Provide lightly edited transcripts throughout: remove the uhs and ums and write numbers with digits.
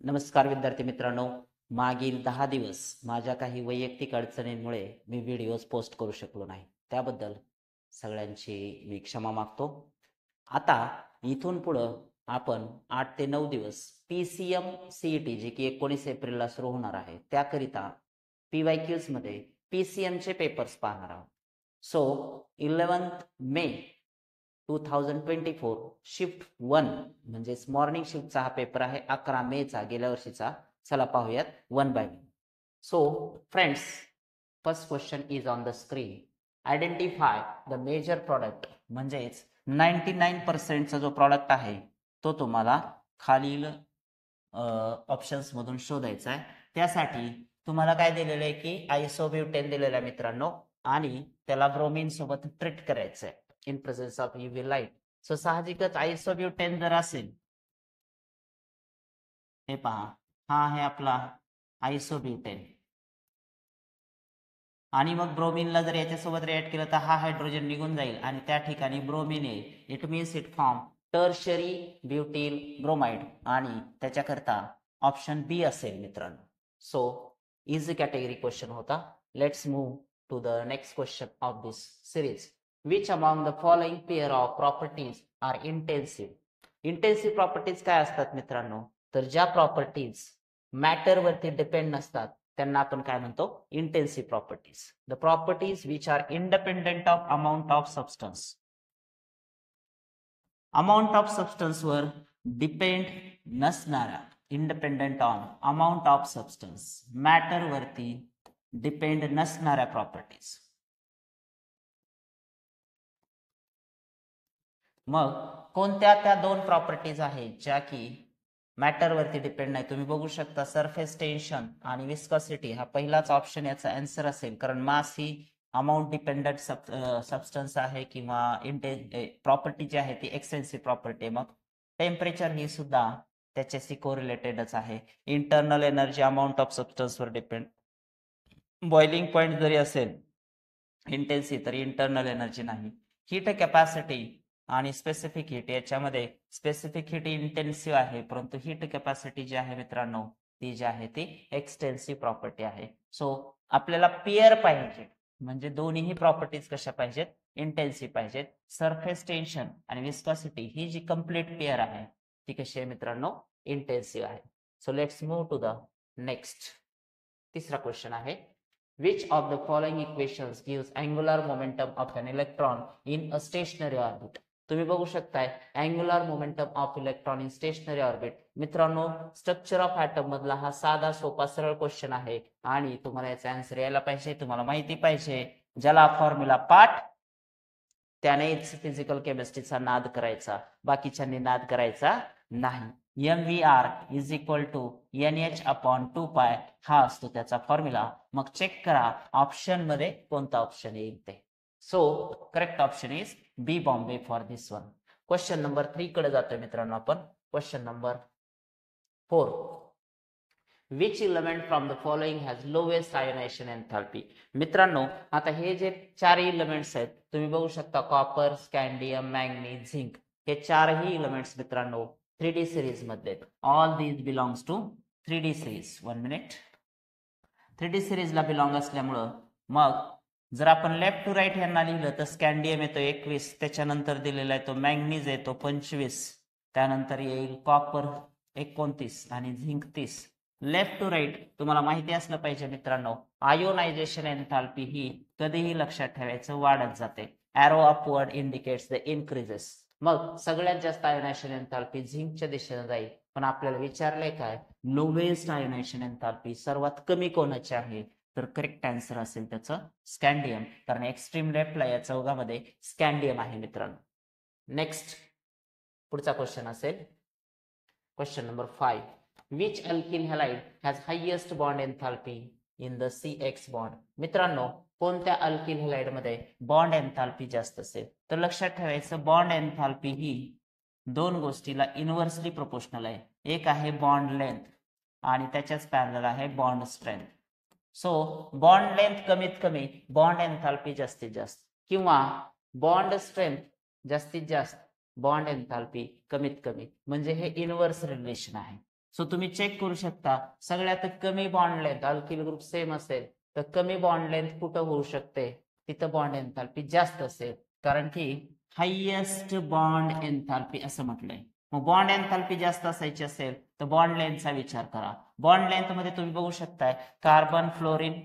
नमस्कार विद्यार्थी मित्रांनो, मागील 10 दिवस माझ्या काही वैयक्तिक अडचणींमुळे मी व्हिडिओज पोस्ट करू शकलो नाही. त्याबद्दल सगळ्यांची मी क्षमा मागतो. आता इथून पुढं आपण 8 ते 9 दिवस PCM CET जी की 19 एप्रिलला सुरू होणार आहे, त्याकरिता PYQs मध्ये PCM चे पेपर्स पाहणार आहोत. सो 11th मे 2024 शिफ्ट 1 म्हणजेच मॉर्निंग शिफ्टचा हा पेपर आहे 11 मेचा गेल्या वर्षीचा. चला पाहूयात one by one. So friends, first question is on the screen. Identify the major product म्हणजेच 99% जो प्रॉडक्ट आहे तो तुम्हाला खालील ऑप्शन्स मधून शोधायचा आहे. त्यासाठी तुम्हाला काय दिलेलं आहे की आयसोब्युटेन दिलेलं आहे मित्रांनो, आणि त्याला ब्रोमीन सोबत ट्रीट करायचं आहे in presence of UV light. So साहजिकच आयसोब्युटेन जर असेल, हे पहा, हा आहे आपला आयसोब्युटेन, आणि मग ब्रोमीनला जर याच्यासोबत रिएक्ट केलं तर हा हायड्रोजन निघून जाईल आणि त्या ठिकाणी ब्रोमीन येईल. It means it form tertiary butyl bromide, आणि त्याच्याकरता ऑप्शन बी असेल मित्रांनो. सो इझी कॅटेगरी क्वेश्चन होता. Let's move to the next question of this series. Which among the following pair of properties are intensive. Intensive properties काय असतात मित्रांनो, तर ज्या प्रॉपर्टीज मॅटर वरती डिपेंड नसतात त्यांना आपण काय म्हणतो, intensive properties. The properties which are independent of amount of substance. Amount of substance वर डिपेंड नसणाऱ्या, independent on amount of substance, matter वरती डिपेंड नसणाऱ्या प्रॉपर्टीज. मग कोणत्या त्या दोन प्रॉपर्टीज आहेत ज्या की मॅटर वरती डिपेंड नाही. तुम्ही बघू शकता सरफेस टेन्शन आणि विस्कॉसिटी हा पहिलाच ऑप्शन याचा आन्सर असेल, कारण मास ही अमाऊंट डिपेंडंट सबस्टन्स आहे किंवा प्रॉपर्टी जी आहे ती एक्सटेन्सिव्ह प्रॉपर्टी. मग टेम्परेचर ही सुद्धा त्याच्याशी कोरिलेटेडच आहे. इंटरनल एनर्जी अमाऊंट ऑफ सबस्टन्सवर डिपेंड. बॉइलिंग पॉइंट जरी असेल इंटेन्सिव्ह तरी इंटरनल एनर्जी नाही. हीट कॅपॅसिटी आणि स्पेसिफिक हीट याच्यामध्ये स्पेसिफिक हीट इंटेन्सिव्ह आहे, परंतु हीट कॅपॅसिटी जी आहे मित्रांनो ती जी आहे ती एक्सटेन्सिव्ह प्रॉपर्टी आहे. सो आपल्याला पेअर पाहिजे, म्हणजे दोन्हीही प्रॉपर्टीज कशा पाहिजेत, इंटेन्सिव्ह पाहिजेत. सरफेस टेन्शन आणि विस्कॉसिटी ही जी कंप्लीट पेअर आहे ती कशी आहे मित्रांनो, इंटेन्सिव्ह आहे. So let's move to the next. तिसरा क्वेश्चन आहे, which of the following equations gives angular momentum of an electron in a stationary orbit. तुम्ही बघू शकताय angular momentum of electron in stationery orbit. मित्रांनो, स्ट्रक्चर ऑफ ॲटम मधला हा साधा सोपा सरळ क्वेश्चन आहे आणि तुम्हाला याचा आन्सर यायला पाहिजे, तुम्हाला माहिती पाहिजे. ज्याला फॉर्म्युला पाठ त्यानेच फिजिकल केमिस्ट्रीचा नाद करायचा, बाकीच्यांनी नाद करायचा नाही. MVR is equal to NH upon 2π हा असतो त्याचा फॉर्म्युला. मग चेक करा ऑप्शन मध्ये कोणता ऑप्शन येईल ते. So correct option is B Bombay for this one. Question number 3 कडे जातोय मित्रांनो आपण. Question number 4. Which element from the following has lowest ionization enthalpy. मित्रांनो, आता हे जे चार इलेमेंट्स आहेत तुम्ही बघू शकता, कॉपर, स्कॅन्डियम, मॅंगनीज, झिंक, हे चारही इलेमेंट्स मित्रांनो 3D सिरीज मध्ये. All these belongs to 3D series. 1 minute. 3D सिरीजला बिलॉंग असल्यामुळं मग जर आपण लेफ्ट टू राईट यांना लिहिलं तर स्कॅन्डियम येतो 21, त्याच्यानंतर दिलेला आहे तो मॅंगनीज येतो 25, त्यानंतर येईल कॉपर 29 आणि झिंक 30. लेफ्ट टू राईट तुम्हाला माहिती असलं पाहिजे मित्रांनो, आयोनायझेशन एन्थॅल्पी ही कधीही लक्षात ठेवायचं वाढत जाते. Arrow upward indicates the increases. मग सगळ्यात जास्त आयोनायझेशन एन्थॅल्पी झिंकच्या दिशेने जाईल, पण आपल्याला विचारलंय काय, लोवेस्ट आयोनायझेशन एन्थॅल्पी सर्वात कमी कोणाची आहे, तर करेक्ट आन्सर असेल त्याचं स्कॅन्डियम, कारण एक्स्ट्रीम लेफ्टला या चौघामध्ये स्कॅन्डियम आहे मित्रांनो. नेक्स्ट पुढचा क्वेश्चन असेल question number 5. Which alkyl halide has highest bond एन्थॅल्पी in the CX bond. मित्रांनो, कोणत्या अल्किल हॅलाइड मध्ये बॉन्ड एन्थॅल्पी जास्त असेल, तर लक्षात ठेवायचं बॉन्ड एन्थॅल्पी ही दोन गोष्टीला इनव्हर्सली प्रोपोर्शनल आहे. एक आहे बॉन्ड लेंथ आणि त्याच्याच पॅरलल आहे bond strength. So bond length कमीत कमी, बॉन्ड एन्थॅल्पी जास्तीत जास्त, किंवा बॉन्ड स्ट्रेंथ जास्तीत जास्त, बॉन्ड एन्थॅल्पी कमीत कमी, म्हणजे हे इनव्हर्स रिलेशन आहे. सो तुम्ही चेक करू शकता सगळ्यात कमी bond length alkyl group same असेल तर कमी बॉन्ड लेंथ कुठं होऊ शकते, तिथं बॉन्ड एन्थाल्पी जास्त असेल, कारण की हायएस्ट बॉन्ड एन्थाल्पी असं म्हटलंय. मग बॉन्ड एन्थाल्पी जास्त असायची असेल तर बॉन्ड लेंथचा विचार करा. बॉन्ड लेंथ मध्ये तुम्ही बघू शकताय carbon fluorine,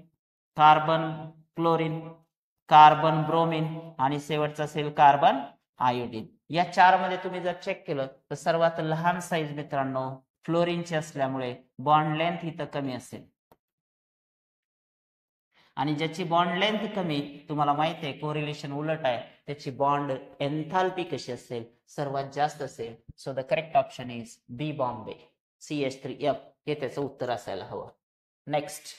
carbon chlorine, carbon bromine आणि शेवटचा असेल कार्बन आयोडीन. या चार मध्ये तुम्ही जर चेक केलं तर सर्वात लहान साईज मित्रांनो फ्लोरीनची असल्यामुळे बॉन्ड लेंथ इथं कमी असेल. आणि ज्याची बॉन्ड लेंथ कमी तुम्हाला माहिती आहे कोरिलेशन उलट आहे, त्याची बॉन्ड एन्थाल्पी कशी असेल, सर्वात जास्त असेल. So the correct option is B Bombay, CH3F हे त्याचं उत्तर असायला हवं. नेक्स्ट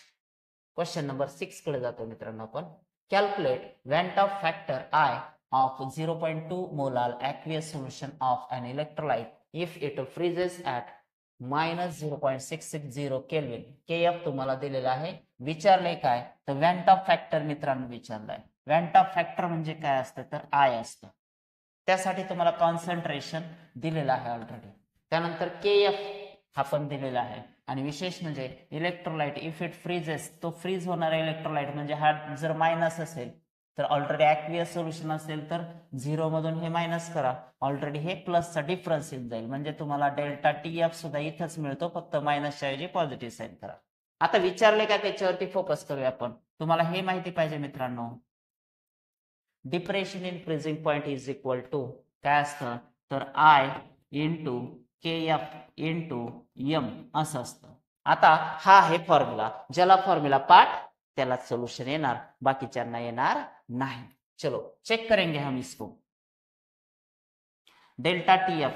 क्वेश्चन नंबर 6 कडे जातो मित्रांनो आपण. Calculate went of factor I of 0.2 molar aqueous solution of an electrolyte if it freezes at -0.660 kelvin. KF तुम्हाला दिलेला आहे. विचारलंय काय तर वेंट ऑफ फॅक्टर मित्रांनो विचारलाय. वेंट ऑफ फॅक्टर म्हणजे काय असतं तर I असतं. त्यासाठी तुम्हाला कॉन्सन्ट्रेशन दिलेलं आहे ऑलरेडी. त्यानंतर KF हा पण दिलेला आहे. आणि विशेष म्हणजे इलेक्ट्रोलाइट इफ इट फ्रीजेस, तो फ्रीज होणारा इलेक्ट्रोलाइट म्हणजे हा जर मायनस असेल तर ऑलरेडी ॲक्वियस सोल्युशन असेल तर 0 मधून हे मायनस करा, ऑलरेडी हे प्लसचा डिफरन्स येऊन जाईल, म्हणजे तुम्हाला डेल्टा TF सुद्धा इथंच मिळतो, फक्त मायनसच्या ऐवजी पॉझिटिव्ह साईन करा. आता विचारले का त्याच्यावरती फोकस करूया आपण. तुम्हाला हे माहिती पाहिजे मित्रांनो depression in freezing point is equal to काय असतं तर I into KF into M असं असतं. आता हा आहे फॉर्म्युला, ज्याला फॉर्म्युला पाठ त्याला सोल्यूशन येणार, बाकीच्यांना येणार नाही. चलो चेक करेंगे हम इसको. डेल्टा TF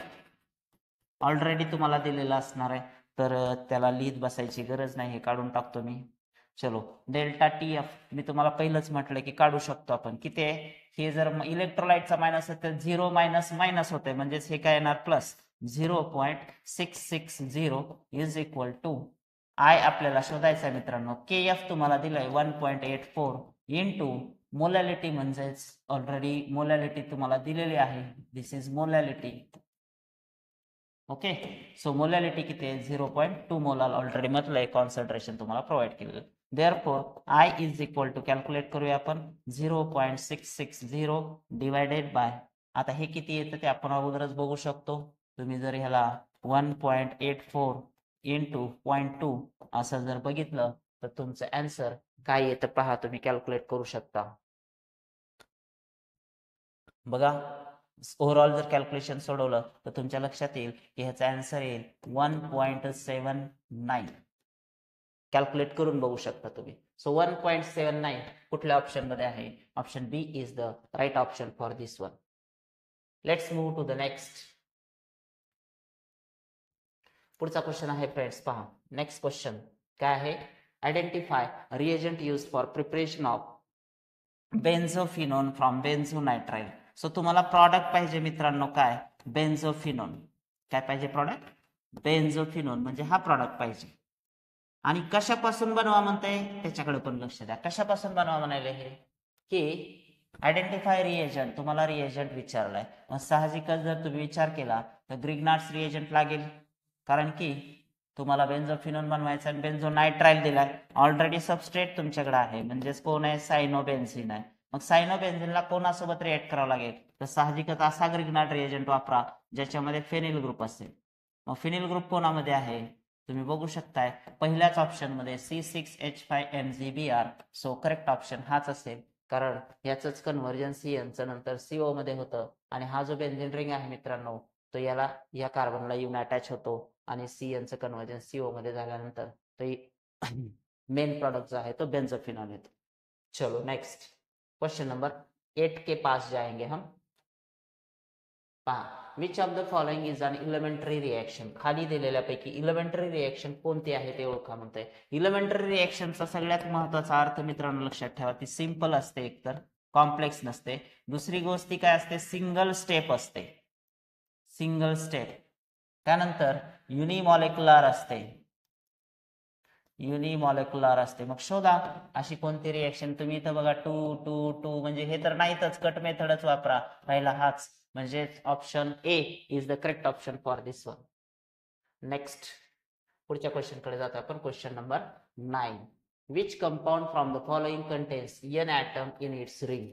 ऑलरेडी तुम्हाला दिलेला असणार आहे तर त्याला लिहित बसायची गरज नाही, हे काढून टाकतो मी. चलो डेल्टा TF मी तुम्हाला पहिलंच म्हटलं की काढू शकतो आपण. किती आहे हे, जर इलेक्ट्रोलाइटचा मायनस आहे तर 0 मायनस मायनस होते, म्हणजेच हे काय येणार plus 0.660 is equal to I आपल्याला शोधायचा आहे मित्रांनो. KF तुम्हाला दिलाय 1.84 इंटू मोलॅलिटी, म्हणजेच ऑलरेडी मोलॅलिटी तुम्हाला दिलेली आहे. This is molality. Okay, so molality किती आहे 0.2 मोलाल ऑलरेडी म्हटलंय, कॉन्सन्ट्रेशन तुम्हाला प्रोव्हाइड केलेलं. Therefore I is equal to calculate करूया आपण 0.660 डिवायडेड बाय, आता हे किती येतं ते आपण अगोदरच बघू शकतो. तुम्ही जर ह्याला 1.84 इंटू 0.2 असं जर बघितलं तर तुमचं आन्सर काय येतं पहा, तुम्ही कॅल्क्युलेट करू शकता. बघा ओव्हरऑल जर कॅल्क्युलेशन सोडवलं तर तुमच्या लक्षात येईल की ह्याचा आन्सर येईल 1.79. कॅल्क्युलेट करून बघू शकता तुम्ही. सो 1.79 कुठल्या ऑप्शन मध्ये आहे, option B is the right option for this one. Let's move to the next. पुढचा क्वेश्चन आहे फ्रेंड्स पहा. नेक्स्ट क्वेश्चन काय आहे, identify reagent use for preparation of benzophenone from benzonitrile. So तुम्हाला प्रॉडक्ट पाहिजे मित्रांनो काय बेन्झोफिनोन. काय पाहिजे प्रॉडक्ट बेन्झोफिनोन, म्हणजे हा प्रॉडक्ट पाहिजे. आणि कशापासून बनवा म्हणताय त्याच्याकडे पण लक्ष द्या. कशापासून बनवा म्हणाले हे की आयडेंटिफाय रिएजंट, तुम्हाला रिएजंट विचारलाय. मग साहजिकच जर तुम्ही विचार केला तर ग्रिग्नार्ड्स रिएजंट लागेल, कारण की तुम्हाला बेन्झोफिनोन बनवायचं आणि बेन्झोनायट्राइल दिलाय. ऑलरेडी सबस्ट्रेट तुमच्याकडे आहे, म्हणजेच कोण आहे सायनोबेन्झिन आहे. मग सायनोबेन्झिनला कोणासोबत रिएक्ट करावं लागेल तर साहजिकच असा ग्रिग्नार्ड रिएजंट वापरा ज्याच्यामध्ये फेनिल ग्रुप असेल. मग फेनिल ग्रुप कोणामध्ये आहे तुम्ही बघू शकताय पहिल्याच ऑप्शन मध्ये C6H5MgBr. सो करेक्ट ऑप्शन हाच असेल, कारण याच कन्व्हर्जन CN नंतर CO मध्ये होतं. आणि हा जो बेन्झिन रिंग आहे मित्रांनो तो याला या कार्बनला येऊन अटॅच होतो आणि CN कन्व्हर्जन CO मध्ये झाल्यानंतर तो मेन प्रॉडक्ट जो आहे तो बेन्झोफिनॉल येतो. चलो नेक्स्ट क्वेश्चन नंबर 8 के पास जाएंगे हम. पहा which of the following is an elementary reaction. खाली दिलेल्यापैकी इलेमेंटरी रिएक्शन कोणती आहे ते ओळखा म्हणतंय. इलेमेंटरी रिएक्शनचा सगळ्यात महत्वाचा अर्थ मित्रांनो लक्षात ठेवा, ती सिंपल असते, एकतर कॉम्प्लेक्स नसते. दुसरी गोष्ट काय असते सिंगल स्टेप असते, सिंगल स्टेप. त्यानंतर युनिमॉलिक्युलर असते, युनिमॉलिक्युलर असते. मग शोधा अशी कोणती रिएक्शन. तुम्ही इथं बघा 2 म्हणजे हे तर नाहीतच, कट मेथडच वापरा, पहिला हाच, म्हणजे option A is the correct option for this one. Next पुढच्या क्वेश्चन कडे जातो आपण. Question number 9. Which compound from the following contains an atom in its ring.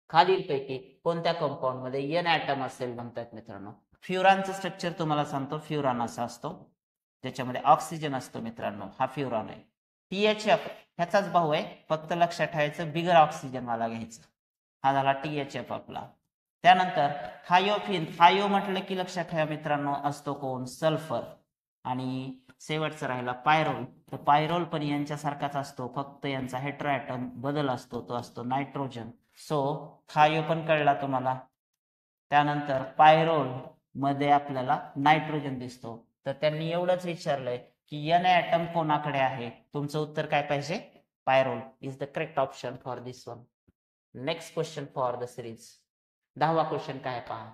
खालीलपैकी कोणत्या कंपाऊंड मध्ये एन ॲटम असेल म्हणतात मित्रांनो. फ्युरानचं स्ट्रक्चर तुम्हाला सांगतो. फ्युरान असा असतो, ज्याच्यामध्ये ऑक्सिजन असतो मित्रांनो. हा फ्युरान आहे. THF ह्याचाच भाऊ आहे, फक्त लक्षात ठेवायचं बिगर ऑक्सिजन वाला घ्यायचं. हा झाला THF आपला. त्यानंतर थायोफिन. थायो म्हटलं की लक्षात ठेवा मित्रांनो असतो कोण, सल्फर. आणि शेवटचा राहिला पायरोल. तर पायरोल पण यांच्यासारखाच असतो, फक्त यांचा हेट्रोॲटम बदल असतो, तो असतो नायट्रोजन. सो थायो पण कळला तुम्हाला. त्यानंतर पायरोल मध्ये आपल्याला नायट्रोजन दिसतो. तर त्यांनी एवढंच विचारलंय की एन ॲटम कोणाकडे आहे. तुमचं उत्तर काय पाहिजे, pyrrole is the correct option for this one. Next question for the series. 10वा क्वेश्चन काय पहा.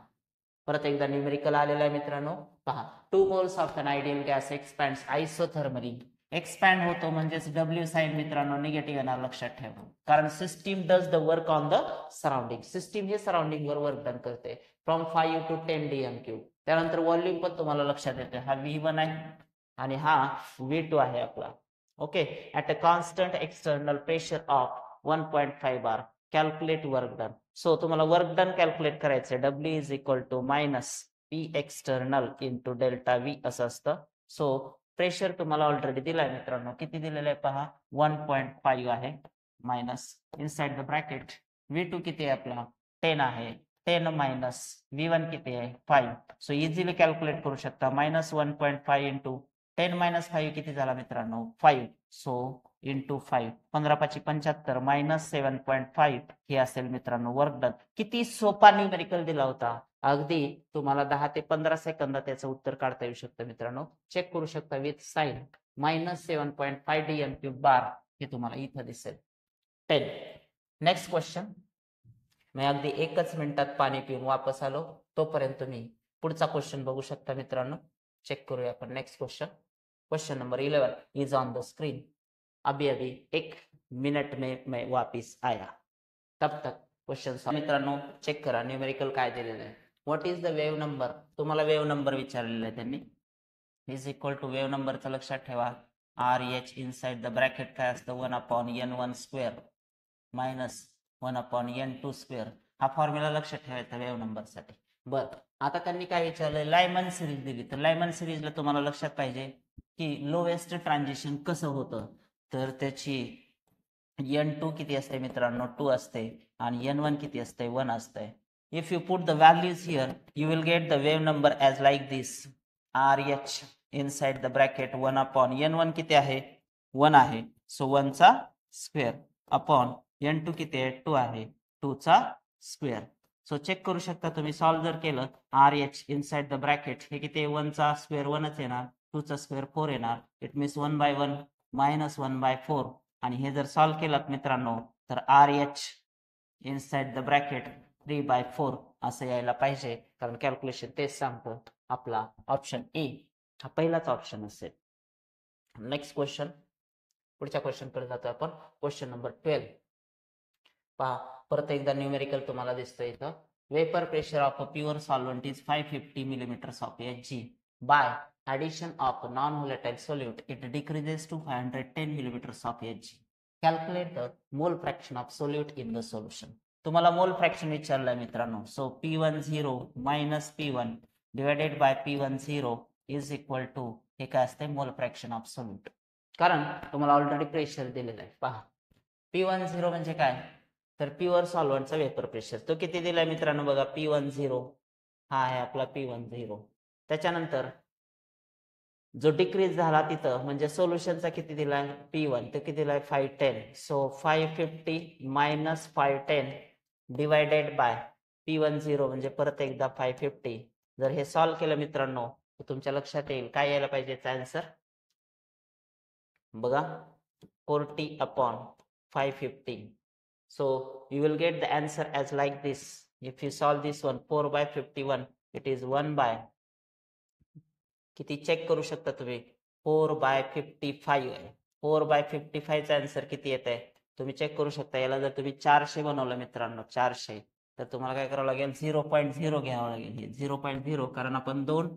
परत एकदा न्यूमेरिकल आलेला आहे मित्रांनो. पहा, 2 moles of an ideal gas expands isothermally. Expand होतो म्हणजेच डब्ल्यू साइन मित्रांनो निगेटिव्ह येणार, लक्षात ठेवा. कारण system does the work on the surrounding. System हे सराउंडिंग वर वर्क डन करते. From 5 to 10 dm3. त्यानंतर व्हॉल्यूम पण तुम्हाला लक्षात येते. हा V1 आहे आणि हा V2 आहे आपला. Okay. At a constant external pressure of 1.5 bar. Calculate work done. So तुम्हाला वर्क डन कॅल्क्युलेट करायचं. W is equal to minus P external into delta V असं असतं. सो प्रेशर तुम्हाला ऑलरेडी दिलाय मित्रांनो. किती दिलेलं आहे पहा, 1.5 आहे. Minus inside the bracket V2 किती आहे आपला, 10 आहे. 10 मायनस V1 किती आहे, 5. सो इझिली कॅल्क्युलेट करू शकता. मायनस 1.5 इंटू 10 मायनस 5 किती झाला मित्रांनो, 5. सो इंटू 5, 15×5 = 75 मायनस 7.5 हे असेल मित्रांनो वर्क डन. किती सोपा न्यूमेरिकल दिला होता. अगदी तुम्हाला 10 ते 15 सेकंदात त्याचं उत्तर काढता येऊ शकतं मित्रांनो. चेक करू शकता विथ साइन. मायनस 7.5 dm3 बार हे तुम्हाला इथं दिसेल. 10. Next question. मी अगदी 1च मिनिटात पाणी पिऊन वापस आलो. तोपर्यंत तुम्ही पुढचा क्वेश्चन बघू शकता मित्रांनो. चेक करूया आपण next question. Question number 11 is on the screen. अभी अभी 1 मिनट में मैं वापिस आया. तब तक क्वेश्चन मित्रांनो चेक करा न्यूमेरिकल काय दिलेलं आहे. What is the wave number. तुम्हाला वेव्ह नंबर विचारलेला आहे त्यांनी. इज इक्वल टू वेव्ह नंबरचं लक्षात ठेवा. RH इनसाइड द ब्रॅकेट काय असतं, 1/n1 square minus 1/n2 square. हा फॉर्म्युला लक्षात ठेवायचा वेव्ह नंबरसाठी. बर, आता त्यांनी काय विचारलंय, लायमन सिरीज दिली. तर लायमन सिरीजला तुम्हाला लक्षात पाहिजे की लोएस्ट ट्रान्झिशन कसं होतं. तर त्याची n2 किती असते मित्रांनो, 2 असते. आणि n1 किती असते, 1 असते. If you put the values here you will get the wave number as like this. RH inside the bracket 1/n1 किती आहे, 1 आहे. सो 1 चा स्क्वेअर अपॉन n2 किती आहे, 2 आहे. 2 चा स्क्वेअर. सो चेक करू शकता तुम्ही. सॉल्व जर केलं RH इनसाइड द ब्रॅकेट हे किती, 1 चा स्क्वेअर 1च येणार, 2 चा स्क्वेअर 4 येणार. It means 1/1 minus 1/4. आणि हे जर सॉल्व केलात मित्रांनो तर RH इनसाइड द ब्रॅकेट 3/4 असं यायला पाहिजे. कारण कॅल्क्युलेशन तेच सांगतं. आपला ऑप्शन ए हा पहिलाच ऑप्शन असेल. Next question. पुढच्या क्वेश्चन कडे जातो आपण. Question number 12. पहा, परत एकदा न्यूमेरिकल तुम्हाला दिसतं इथं. Vapour pressure of a pure solvent is 550 millimeters of Hg. By addition of non-volatile solute it decreases to 510 millimeters of Hg. Calculate the mole fraction of solute in the solution. तुम्हाला मोल fraction विचारलंय मित्रांनो. So P10 minus P1 divided by P10 is equal to हे काय असते, मोल fraction of solute. कारण तुम्हाला ऑलरेडी प्रेशर दिलेलं आहे. पहा, P10 म्हणजे काय, तर प्युअर सॉल्व्हंटचा वेपर प्रेशर. तो किती दिलाय मित्रांनो बघा, P10 हा आहे आपला P10. त्याच्यानंतर जो डिक्रीज झाला तिथं म्हणजे सोल्युशनचा किती दिलाय, P1 तो किती दिलाय, 510. So 550 minus 510 divided by P10 म्हणजे परत एकदा 550. जर हे सॉल्व केलं मित्रांनो तर तुमच्या लक्षात येईल काय यायला पाहिजे आन्सर. बघा, 40/550. So you will get the answer as like this. If you solve this one, 4/51, it is 1 by किती चेक करू शकता तुम्ही, 4/55 आहे. 4/55 चा आन्सर किती येत आहे तुम्ही चेक करू शकता. याला जर तुम्ही 400 बनवलं मित्रांनो, 400, तर तुम्हाला काय करावं लागेल, 0.0 घ्यावं लागेल. 0.0 कारण आपण दोन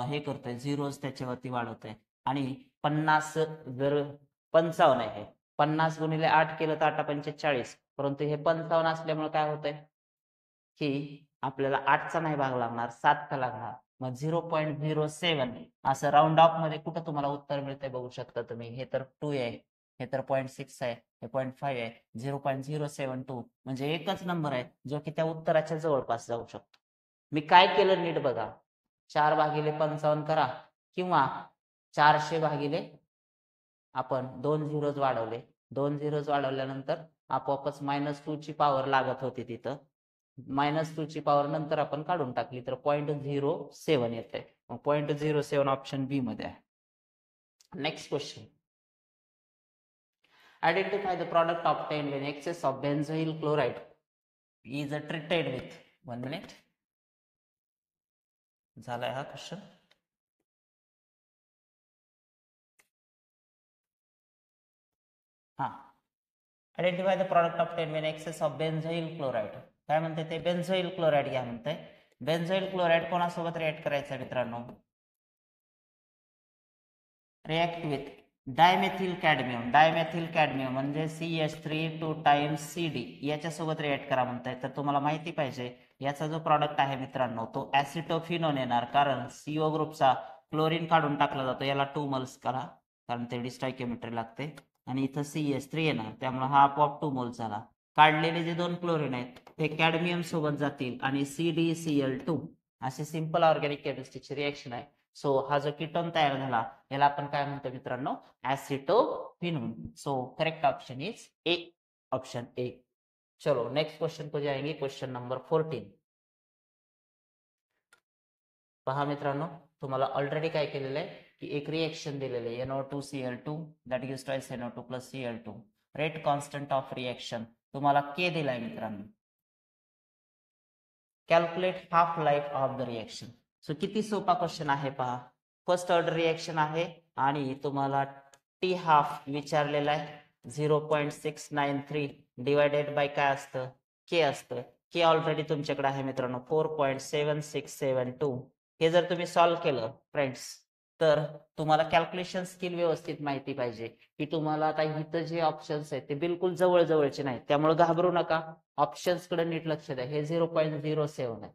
हे करतोय, झिरोज त्याच्यावरती वाढवतोय. आणि 50 जर 55 आहे, 50 गुणिले 8 केलं तर 8 पंचे 40, परंतु हे 55 असल्यामुळे काय होतंय की आपल्याला 8चा नाही भाग लागणार, 7चा लागणार. मग 0.07 असं राऊंड ऑफ मध्ये कुठं तुम्हाला उत्तर मिळतंय बघू शकता तुम्ही. हे तर 2 आहे, हे तर 0.6 आहे, हे 0.5 आहे. 0.072 म्हणजे एकच नंबर आहे जो की त्या उत्तराच्या जवळपास जाऊ शकतो. मी काय केलं नीट बघा. 4 भागिले 55 करा किंवा 400 भागिले आपण 2 झिरोज वाढवले. 2 झिरोज वाढवल्यानंतर आपोआपच -2 ची पॉवर लागत होती तिथं. -2 ची पॉवर नंतर आपण काढून टाकली तर 0.07 येते. मग 0.07 ऑप्शन बी मध्ये आहे. Next question. Identify the product obtained when excess of benzoyl chloride is treated with 1 minute. झालाय हा क्वेश्चन. हा, identify the product obtained when excess of benzoyl chloride. काय म्हणते ते? बेन्झोइल क्लोराइड घ्या म्हणते. बेन्झोइल क्लोराइड कोणासोबत रिएक्ट करायचं मित्रांनो? React with dimethyl cadmium. Dimethyl cadmium म्हणजे CH3 2 टाइम्स CD याच्यासोबत रिएक्ट करा म्हणताय. तर तुम्हाला माहिती पाहिजे याचा जो प्रॉडक्ट आहे मित्रांनो तो ऍसिटोफिनोन येणार, कारण CO ग्रुपचा क्लोरीन काढून टाकला जातो. याला 2 मोल्स करा कारण ते स्टॉइकियोमेट्री लागते आणि इथं CH3 येणार, त्यामुळे हा आपोआप 2 मोल्स झाला. काढलेले जे 2 क्लोरीन आहेत ते कॅडमियम सोबत जातील आणि CdCl2 अशी सिंपल ऑर्गॅनिक केमिस्ट्रीची रिएक्शन आहे. सो हा जो कीटोन तयार झाला याला आपण काय म्हणतो मित्रांनो? Acetophenone. So correct option is a, option A. चलो नेक्स्ट क्वेश्चन को जाएंगे, क्वेश्चन नंबर 14. पहा मित्रांनो, तुम्हाला ऑलरेडी काय केलेलं आहे की एक रिएक्शन दिलेलं आहे NO2Cl2 that gives twice NO2 plus Cl2. Rate constant of reaction तुम्हाला के दिलाय मित्रांनो. Calculate half life of the reaction. So किती सोपा क्वेश्चन आहे पहा. फर्स्ट ऑर्डर रिएक्शन आहे आणि तुम्हाला टी हाफ विचारलेला आहे. 0.693 डिवायडेड बाय काय असतं? के असतं. के ऑलरेडी तुमच्याकडे आहे मित्रांनो 4.7672. हे जर तुम्ही सॉल्व्ह केलं फ्रेंड्स तर तुम्हाला कॅल्क्युलेशन स्किल व्यवस्थित माहिती पाहिजे की तुम्हाला आता इथं जे ऑप्शन्स आहेत ते बिलकुल जवळजवळचे नाहीत, त्यामुळे घाबरू नका. ऑप्शन्स कडे नीट लक्ष द्या. हे 0.07 आहे,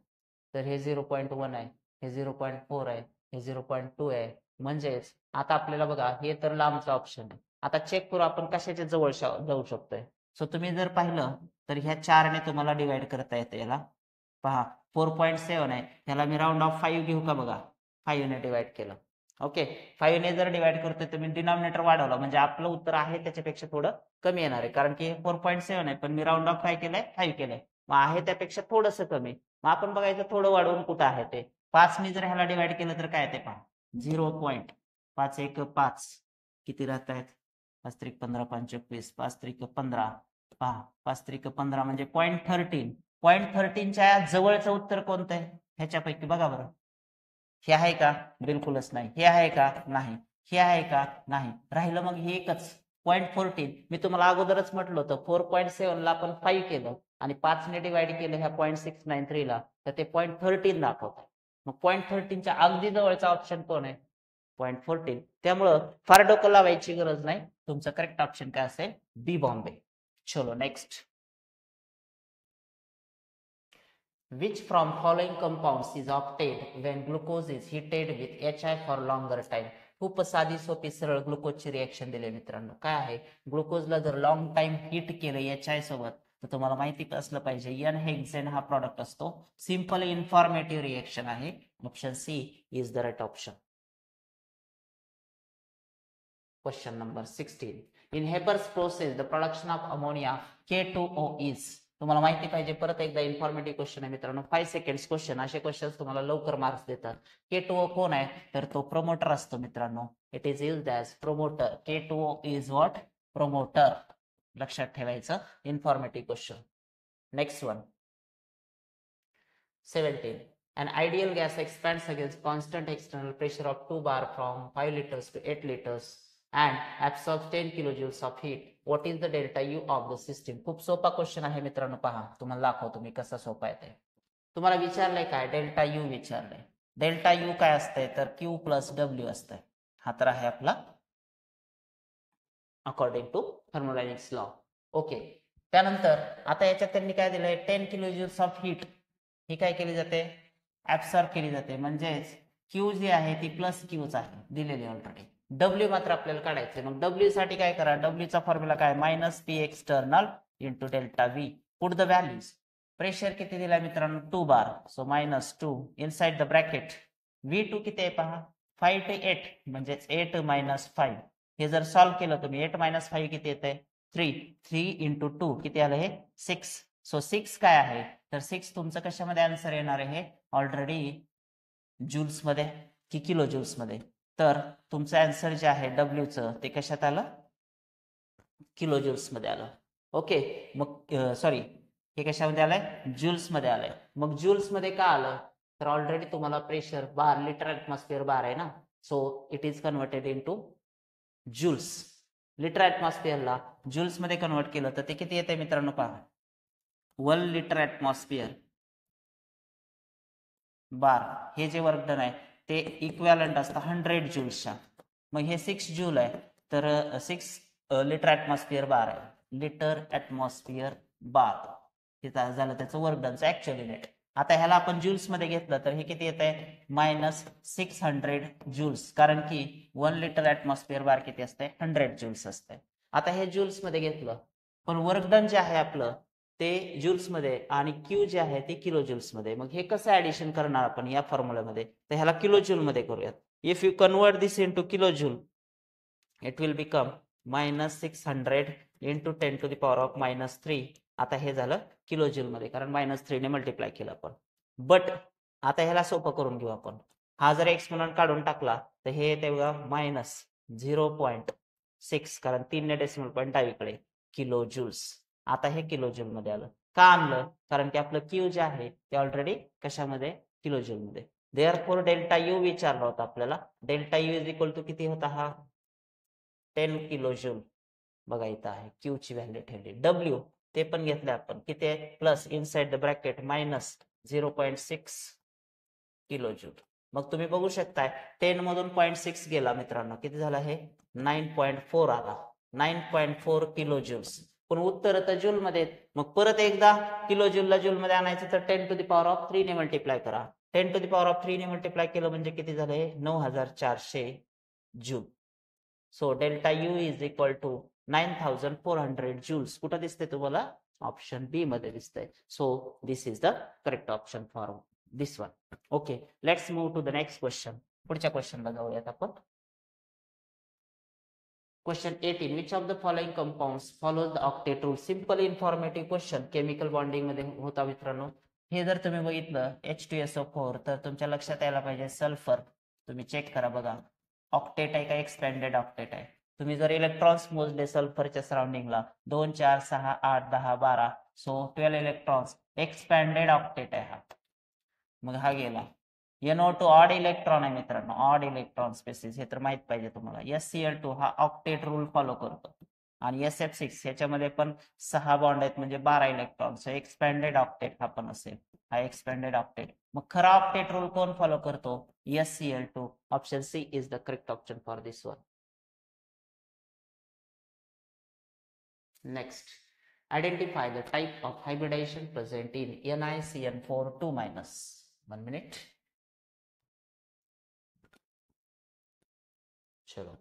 तर हे 0.1 आहे, हे 0.4 आहे, हे 0.2 आहे. म्हणजेच आता आपल्याला बघा हे तर लांबचा ऑप्शन आहे. आता चेक करू आपण कशाच्या जवळ जाऊ शकतोय. सो तुम्ही जर पाहिलं तर ह्या 4 ने तुम्हाला डिवाइड करता येतं. याला पहा 4.7 आहे, त्याला मी राऊंड ऑफ 5 घेऊ का? बघा 5 ने डिवाइड केलं. ओके, 5 ने जर डिवाइड करतोय तुम्ही डिनॉमिनेटर वाढवला म्हणजे आपलं उत्तर आहे त्याच्यापेक्षा थोडं कमी येणार आहे, कारण की 4.7 आहे पण मी राऊंड ऑफ काय केलंय? 5 केलंय. मग आहे त्यापेक्षा थोडंसं कमी. मग आपण बघायचं थोडं वाढवून कुठं आहे ते. 5 ने जर ह्याला डिवाइड केलं तर काय ते पहा 0.5 1 5 किती राहत आहेत? 5 त्रिक 15 5 21 5 त्रिक 15 पहा 5 त्रिक 15 म्हणजे 0.13. 0.13च्या जवळचं उत्तर कोणतं आहे ह्याच्यापैकी? बघा बरं. हे आहे का? बिलकुलच नाही. हे आहे का? नाही. हे आहे का? नाही. राहिलं मग हे एकच 0.14. मी तुम्हाला अगोदरच म्हटलं होतं 4.7 ला आपण 5 केलं आणि 5 ने डिवाइड केलं ह्या 0.693 ला तर ते 0.13 दाखवत. मग 0.13च्या अगदी जवळचा ऑप्शन कोण आहे? 0.14. त्यामुळं फार डोकं लावायची गरज नाही. तुमचं करेक्ट ऑप्शन काय असेल? बी बॉम्बे. चलो next. Which from following compounds is obtained when glucose is heated with HI for longer time? खूप साधी सोपी सरळ ग्लुकोजची रिएक्शन दिली मित्रांनो. काय आहे? ग्लुकोजला जर लॉंग टाइम हीट केलं HI सोबत तर तुम्हाला माहिती असलं पाहिजे एन हेक्सेन हा प्रॉडक्ट असतो. सिंपल इन्फॉर्मेटिव्ह रिएक्शन आहे. Option C is the right option. Question number 16. In Haber's process, the production of ammonia K2O is. तुम्हाला माहिती पाहिजे. परत एकदा इन्फॉर्मेटिव्ह क्वेश्चन आहे मित्रांनो. 5 सेकंड्स क्वेश्चन. असे क्वेश्चन तुम्हाला लवकर मार्क्स देतात. K2O कोण आहे? तर तो प्रोमोटर असतो मित्रांनो. It is used as promoter. K2O is what? Promoter. लक्षात ठेवायचं. Informative question. Next one. 17. An ideal gas expands against constant external pressure of 2 bar from 5 liters to 8 liters and absorbs 10 kilojoules of heat. What is the delta U of the system? खूप सोपा question आहे मित्रांनो. पहा तुम्हाला दाखवतो मी कसा सोपा आहे ते. तुम्हाला विचारलंय काय? डेल्टा यू विचारलंय. डेल्टा यू काय असतंय तर Q प्लस W असतंय. हा तर आहे आपला according to thermodynamics law. Okay, त्यानंतर आता याच्यात त्यांनी काय दिलंय, 10 किलो ज्यूल्स ऑफ हीट ही काय केली जाते, ऍब्सॉर्ब केली जाते. म्हणजेच क्यू जी आहे ती प्लस क्यूच आहे दिलेली ऑलरेडी. डब्ल्यू मात्र आपल्याला काढायचे. मग डब्ल्यू साठी काय करा, डब्ल्यूचा फॉर्म्युला काय, minus P external into delta V. Put the values. Pressure किती दिलाय मित्रांनो, 2 bar, so minus 2 inside the bracket. V2 किती आहे पहा, 5 to 8 म्हणजेच 8 मायनस 5. हे जर सॉल्व्ह केलं तुम्ही, 8 मायनस 5 किती येते, 3 इंटू 2 किती आलं हे 6. सो 6 काय आहे, तर 6 तुमचं कशामध्ये आन्सर येणार आहे, ऑलरेडी ज्यूल्स मध्ये की किलो ज्यूल्स मध्ये. तर तुमचं आन्सर जे आहे डब्ल्यूचं ते कशात आलं, किलो ज्यूल्स मध्ये आलं. ओके, मग सॉरी हे कशामध्ये आलंय, ज्यूल्स मध्ये आलंय. मग ज्यूल्स मध्ये का आलं, तर ऑलरेडी तुम्हाला pressure bar litre atmosphere bar आहे ना, so it is converted into joules. Litre ऍटमॉस्फिअरला ज्यूल्स मध्ये कन्वर्ट केलं तर ते किती येते मित्रांनो पहा, 1 लिटर ऍटमॉस्फिअर बार. हे जे वर्क डन आहे ते इक्वॅलंट असतं 100 ज्यूल्सच्या. मग हे 6 ज्यूल आहे, तर 6 लिटर ऍटमॉस्फिअर बार आहे, लिटर ऍटमॉस्फिअर बार. हे झालं त्याचं वर्क डनचं ऍक्च्युअल युनिट. आता ह्याला आपण ज्यूल्स मध्ये घेतलं तर हे किती येत आहे, मायनस 600 ज्यूल्स, कारण की 1 लिटर ऍटमॉस्फिअर बार किती असते, 100 ज्यूल्स असते. आता हे ज्यूल्स मध्ये घेतलं, पण वर्क डन जे आहे आपलं ते ज्यूल्स मध्ये आणि क्यू जे आहे ते किलो ज्यूल्स मध्ये. मग हे कसं ऍडिशन करणार आपण या फॉर्म्युल्यामध्ये, तर ह्याला किलो ज्यूल मध्ये करूयात. If you convert this into kilo joule, it will become minus 600 into 10 to the power of minus 3. आता हे झालं किलो ज्यूल मध्ये, कारण मायनस 3 ने मल्टिप्लाय केलं आपण. बट आता ह्याला सोपं करून घेऊ आपण. हा जर एक्सपोनंट काढून टाकला तर हे येते बघा मायनस 0.6, कारण 3 ने डेसिमल पॉईंट डावीकडे, किलो ज्यूल्स. आता हे किलो ज्यूल मध्ये आलं. का आणलं, कारण की आपलं क्यू जे आहे ते ऑलरेडी कशामध्ये, किलो ज्यूल मध्ये. देअरफॉर डेल्टा यू विचारला होता आपल्याला, delta U is equal to किती होता हा, 10 किलो ज्यूल. बघा इथं आहे क्यू ची व्हॅल्यू ठेवली. डब्ल्यू ते पण घेतले आपण, किती आहे, plus inside the bracket minus 0.6 kilo joule. मग तुम्ही बघू शकताय 10 मधून 0.6 गेला मित्रांनो, किती झाला हे 9.4 आला, 9.4 किलो ज्यूल्स. पण उत्तर तर ज्यूल मध्ये. मग परत एकदा किलो ज्यूलला ज्यूल मध्ये आणायचं तर 10 टू द पॉवर ऑफ 3 ने मल्टिप्लाय करा. 10 टू द पॉवर ऑफ 3 ने मल्टिप्लाय केलं म्हणजे किती झालं, 9400 joule. So delta U is equal to 9400 joules. कुठं दिसते तुम्हाला, ऑप्शन बी मध्ये दिसतंय. So this is the correct option for this one. Okay, let's move to the next question. पुढच्या क्वेश्चनला जाऊयात आपण. Question 18, which of the following compounds follows the octet rule. Simple informative question, chemical bonding मध्ये होता मित्रांनो. हे जर तुम्ही बघितलं H2SO4 तर तुमच्या लक्षात यायला पाहिजे सल्फर. तुम्ही चेक करा बघा, ऑक्टेट आहे का एक्सपॅन्डेड ऑक्टेट आहे. तुम्ही जर इलेक्ट्रॉन्स मोजले सल्फरच्या सराउंडिंगला 2 4 6 8 10 12, सो 12 इलेक्ट्रॉन्स, एक्सपॅन्डेड ऑक्टेट आहे हा. मग हा गेला. NO2 ऑड इलेक्ट्रॉन आहे मित्रांनो, ऑड इलेक्ट्रॉन स्पेसिस, हे तर माहित पाहिजे तुम्हाला. SCl2 हा ऑक्टेट रूल फॉलो करतो. आणि SF6 ह्याच्यामध्ये पण 6 बॉन्ड आहेत म्हणजे 12 इलेक्ट्रॉन्स. एक्सपॅन्डेड ऑक्टेट हा पण असेल, हा एक्सपॅन्डेड ऑक्टेट. मग खरा ऑक्टेट रूल कोण फॉलो करतो, SCl2. Option C is the correct option for this one. Next, identify the type of hybridization present in NiCN4 2-. 1 minute. चलो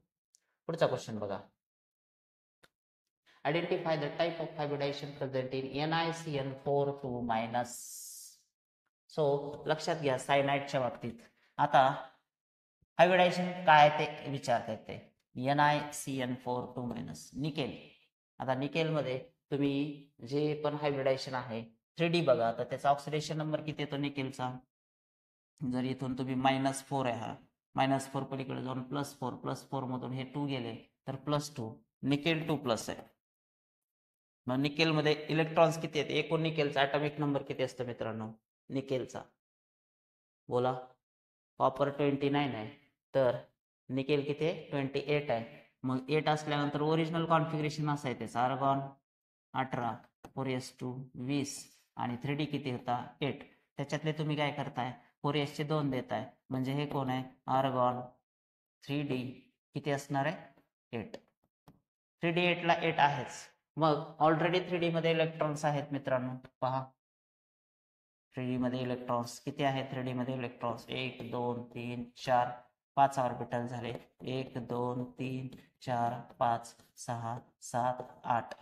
पुढचा क्वेश्चन बघा. Identify the type of hybridization present in NiCN4 2-. सो लक्षात घ्या सायनाइडच्या बाबतीत आता हायब्रिडायझेशन काय ते विचारतात ते. NiCN4 2-. निकेल. आता निकेल मध्ये तुम्ही जे पण हायब्रिडायझेशन आहे 3D बघा, तर त्याचा ऑक्सिडेशन नंबर किती येतो निकेलचा. जर इथून तुम्ही -4 आहे, हा -4 पलीकडे जाऊन +4 मधून हे 2 गेले तर +2, निकेल 2+ आहे. मग निकेल मध्ये इलेक्ट्रॉन्स किती आहेत, एकूण निकेलचा ऍटॉमिक नंबर किती असतो मित्रांनो निकेलचा, बोला. कॉपर 29 आहे, तर निकेल किती आहे 28 आहे. मग 8 असल्यानंतर ओरिजिनल कॉन्फिगरेशन असं आहे त्याचं, आर्गॉन 18, 4s2 20 आणि 3D किती होता 8. त्याच्यातले तुम्ही काय करताय 4s चे 2 देताय, म्हणजे हे कोण आहे आर्गॉन 3D किती असणार आहे 8. 3d8 ला 8 आहेच. मग ऑलरेडी 3d मध्ये इलेक्ट्रॉन्स आहेत मित्रांनो, पहा 3d मध्ये इलेक्ट्रॉन्स किती आहेत. 3d मध्ये इलेक्ट्रॉन्स 1 2 3 4 5 ऑर्बिटल झाले. 1 2 3 4 5 6 7 8.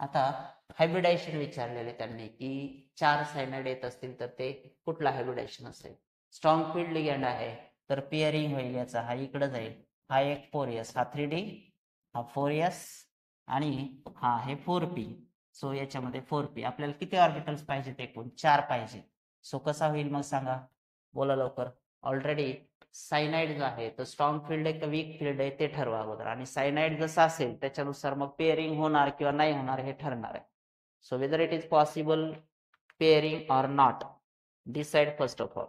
आता हायब्रिडायझेशन विचारलेले त्यांनी की 4 सायनाइड येत असतील तर ते कुठला हायब्रिडायझेशन असेल. स्ट्रॉंग फील्ड लिगँड आहे तर पेअरिंग होईल याचा, हा इकडे जाईल, हा एक 4s, हा 3d, हा 4s आणि हा आहे 4p. सो याच्यामध्ये 4p. आपल्याला किती ऑर्बिटल्स पाहिजेत एकूण 4 पाहिजे. सो कसा होईल मग सांगा, बोला लवकर. ऑलरेडी सायनाइड जो आहे तो स्ट्रॉंग फील्ड आहे का वीक फील्ड आहे ते ठरवा अगोदर, आणि सायनाइड जसं असेल त्याच्यानुसार मग पेअरिंग होणार किंवा नाही होणार हे ठरणार आहे. So whether it is possible pairing or not, decide first of all.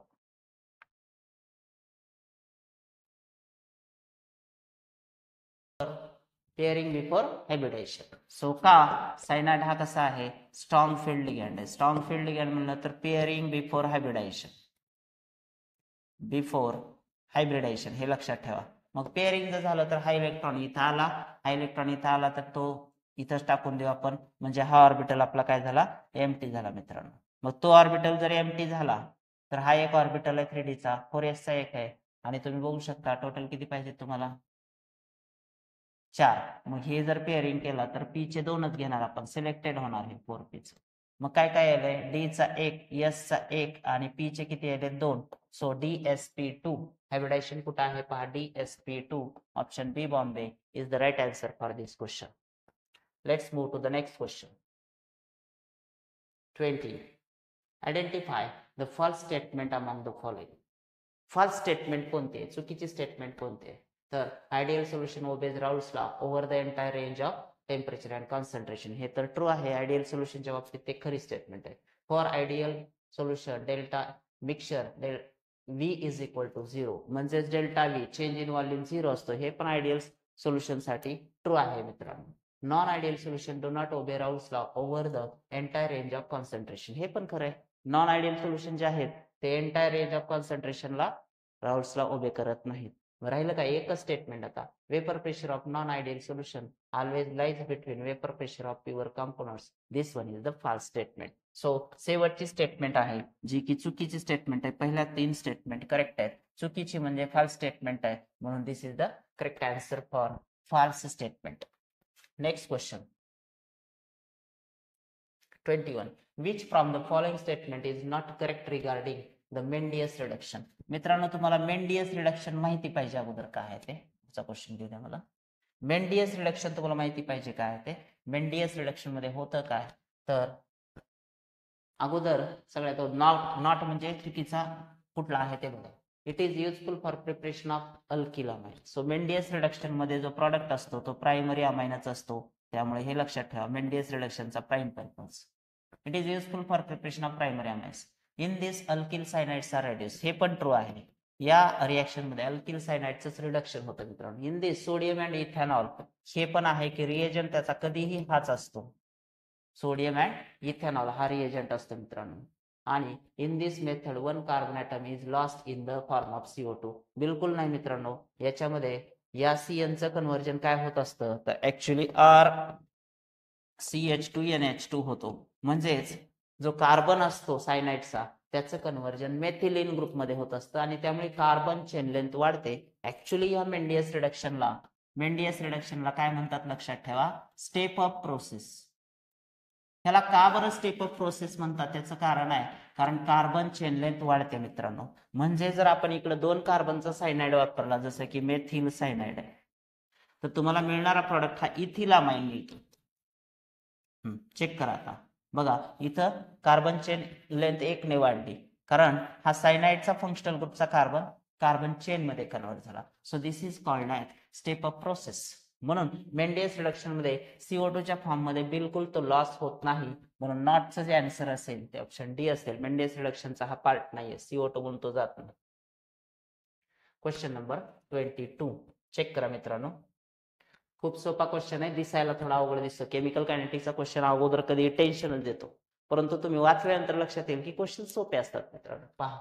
Pairing before hybridisation. So का सायनाइड हा कसा आहे, स्ट्रॉंग फील्ड लिगँड आहे. स्ट्रॉंग फील्ड लिगँड म्हणलं तर pairing before hybridisation, before hybridisation हे लक्षात ठेवा. मग पेअरिंग जर झालं तर हा इलेक्ट्रॉन इथं आला, हा इलेक्ट्रॉन इथं आला तर तो इथंच टाकून देऊ आपण, म्हणजे हा ऑर्बिटल आपला काय झाला, एम्प्टी झाला मित्रांनो. मग तो ऑर्बिटल जर एम्प्टी झाला तर हा एक ऑर्बिटल आहे 3d चा, 4s चा एक आहे, आणि तुम्ही बघू शकता टोटल किती पाहिजे तुम्हाला 4. मग हे जर पेअरिंग केला तर p चे 2च घेणार आपण, सिलेक्टेड होणार हे 4p च. मग काय काय आलंय, d चा 1, s चा 1 आणि p चे किती आले 2. सो dsp2 हायब्रिडायझेशन कुठे आहे पहा, dsp2 option B Bombay is the right answer for this question. Let's move to the next question. 20. Identify the false statement among the following. False statement कोणते आहे, चुकीची स्टेटमेंट कोणते आहे. तर ideal solution obeys Raoult's law over the entire range of temperature and concentration. हे तर true आहे, ideal सोल्युशनच्या बाबतीत ते खरी स्टेटमेंट आहे. For ideal solution delta mixture V is equal to 0, म्हणजेच delta V change in volume 0 असतो. हे पण आयडियल सोल्युशन साठी ट्रू आहे मित्रांनो. Non ideal solution do not obey Raoul's law over the entire range of concentration. हे पण खरं आहे. नॉन आयडियल सोल्युशन जे आहेत ते एंटायर रेंज ऑफ कॉन्सन्ट्रेशनला राउल्सला ओबे करत नाहीत. राहिलं काय एकच स्टेटमेंट आता, vapour pressure of non ideal solution always lies between vapour pressure of pure components. This one is the false statement. So शेवटची स्टेटमेंट आहे जी की चुकीची स्टेटमेंट आहे. पहिल्या 3 स्टेटमेंट करेक्ट आहेत, चुकीची म्हणजे फॉल्स स्टेटमेंट आहे, म्हणून this is the correct answer for false statement. Next question 21. Which from the following statement is not correct regarding the Mendius reduction? मित्रांनो तुम्हाला मेंडियस रिडक्शन माहिती पाहिजे अगोदर काय आहे ते, पुढचा क्वेश्चन घेऊ द्या मला. मेंडियस रिडक्शन तुम्हाला माहिती पाहिजे काय आहे ते. मेंडियस रिडक्शन मध्ये होतं काय, तर अगोदर सगळ्यात नॉट म्हणजे चुकीचा कुठला आहे ते बघा. It is useful for preparation of alkyl amine. So Mendius reduction मध्ये जो प्रॉडक्ट असतो तो प्रायमरी अमाइनच असतो, त्यामुळे हे लक्षात ठेवा मेंडियस रिडक्शनचा prime purpose. It is useful for preparation of primary amines. In this alkyl cyanides are reduce. हे पण ट्रू आहे, या रिएक्शन मध्ये अल्किल सायनाइडच रिडक्शन होतं मित्रांनो. In this sodium and ethanol. हे पण आहे की रिएजंट त्याचा कधीही हाच असतो, सोडियम अँड इथेनॉल हा रिएजंट असतो मित्रांनो. आणि in this method 1 carbon atom is lost in the form of CO2. बिलकुल नाही मित्रांनो, याच्यामध्ये या CN चं कन्व्हर्जन काय होत असतं तर ऍक्च्युली RCH2NH2 होतो. म्हणजेच जो कार्बन असतो सायनाइडचा त्याचं कन्व्हर्जन मेथिलीन ग्रुपमध्ये होत असतं आणि त्यामुळे कार्बन चेन लेंथ वाढते. ऍक्च्युली या मेंडियस रिडक्शनला काय म्हणतात लक्षात ठेवा, स्टेप अप प्रोसेस. त्याला का बरं स्टेप अप प्रोसेस म्हणतात, त्याचं कारण आहे कारण कार्बन चेन लेंथ वाढते मित्रांनो. म्हणजे जर आपण इकडे 2 कार्बनचा सायनाइड वापरला जसं की मेथिल सायनाइड आहे तर तुम्हाला मिळणारा प्रॉडक्ट हा इथिलामाइन मिळतो. चेक करा आता बघा, इथं कार्बन चेन लेंथ 1 ने वाढली कारण हा सायनाइडचा फंक्शनल ग्रुपचा कार्बन चेन मध्ये कन्वर्ट झाला. So this is called as step up process. म्हणून मेंडियस रिडक्शन मध्ये CO2 च्या फॉर्म मध्ये बिलकुल तो लॉस होत नाही, म्हणून नॉटचं जे आन्सर असेल ते ऑप्शन डी असेल. मेंडियस रिडक्शनचा हा पार्ट नाहीये, CO2 म्हणून तो जात नाही. क्वेश्चन नंबर 22 चेक करा मित्रांनो. खूप सोपा क्वेश्चन आहे, दिसायला थोडा अवघड दिसतो. केमिकल कायनेटिक्सचा क्वेश्चन अगोदर कधी टेन्शनच देतो, परंतु तुम्ही वाचल्यानंतर लक्षात येईल की क्वेश्चन सोपे असतात मित्रांनो. पहा,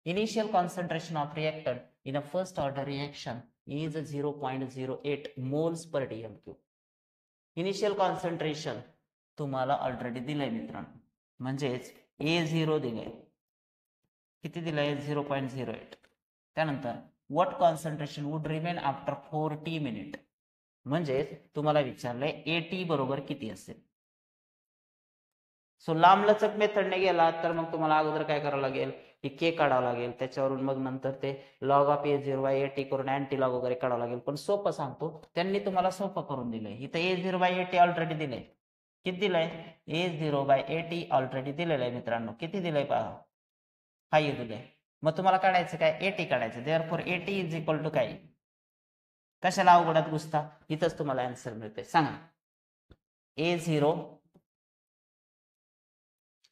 initial concentration of reactant in a first order reaction is 0.08 moles per DM cube. Initial concentration तुम्हाला ऑलरेडी दिलंय मित्रांनो, म्हणजेच A0 दिलंय, किती दिलंय 0.08. त्यानंतर what concentration would remain after 40 minute, म्हणजेच तुम्हाला विचारलंय AT बरोबर किती असेल. सो लांबलचक मेथडने गेला तर मग तुम्हाला अगोदर काय करावं लागेल की के काढावं लागेल, त्याच्यावरून मग नंतर ते लॉग ऑफ A0/AT करून अँटी लॉग वगैरे काढावं लागेल. पण सोपं सांगतो, त्यांनी तुम्हाला सोपं करून दिलंय. इथं A0/AT ऑलरेडी दिलंय. किती दिलंय? A0/AT ऑलरेडी दिलेलं आहे मित्रांनो. किती दिलंय पहा, 5 दिलंय. मग तुम्हाला काढायचं काय? AT काढायचं. Therefore AT is equal to काय? कशाला अवघडात घुसता, इथंच तुम्हाला आन्सर मिळते. सांगा A0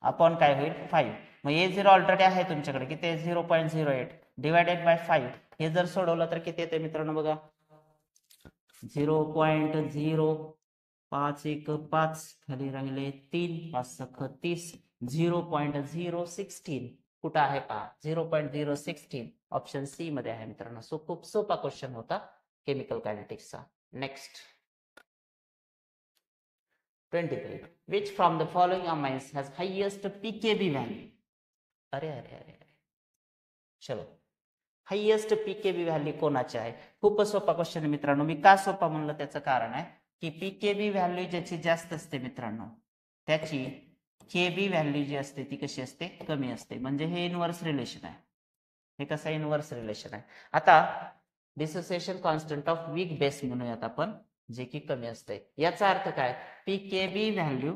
अपॉन काय होईल 5. मग A0 ऑलरेडी आहे तुमच्याकडे, किती आहे 0.08 डिवायडेड बाय 5. हे जर सोडवलं तर किती येते मित्रांनो बघा, 0.05 1 5 खाली राहिले 3 5 6 30 0.016 कुठं आहे पहा 0.016 ऑप्शन सी मध्ये आहे मित्रांनो. सो खूप सोपा क्वेश्चन होता chemical कायनेटिक्सचा. Next 23. Which from the following amines has highest pKb value? अरे अरे अरे अरे, चलो हायेस्ट पीकेबी व्हॅल्यू कोणाची आहे? खूप सोपा क्वेश्चन आहे मित्रांनो. मी का सोपा म्हणलं त्याचं कारण आहे की पीकेबी व्हॅल्यू ज्याची जास्त असते मित्रांनो, त्याची केबी व्हॅल्यू जी असते ती कशी असते? कमी असते. म्हणजे हे इनव्हर्स रिलेशन आहे. हे कसं इनव्हर्स रिलेशन आहे? आता dissociation constant of weak base म्हणूयात आपण, जे की कमी असते. याचा अर्थ काय? पीकेबी व्हॅल्यू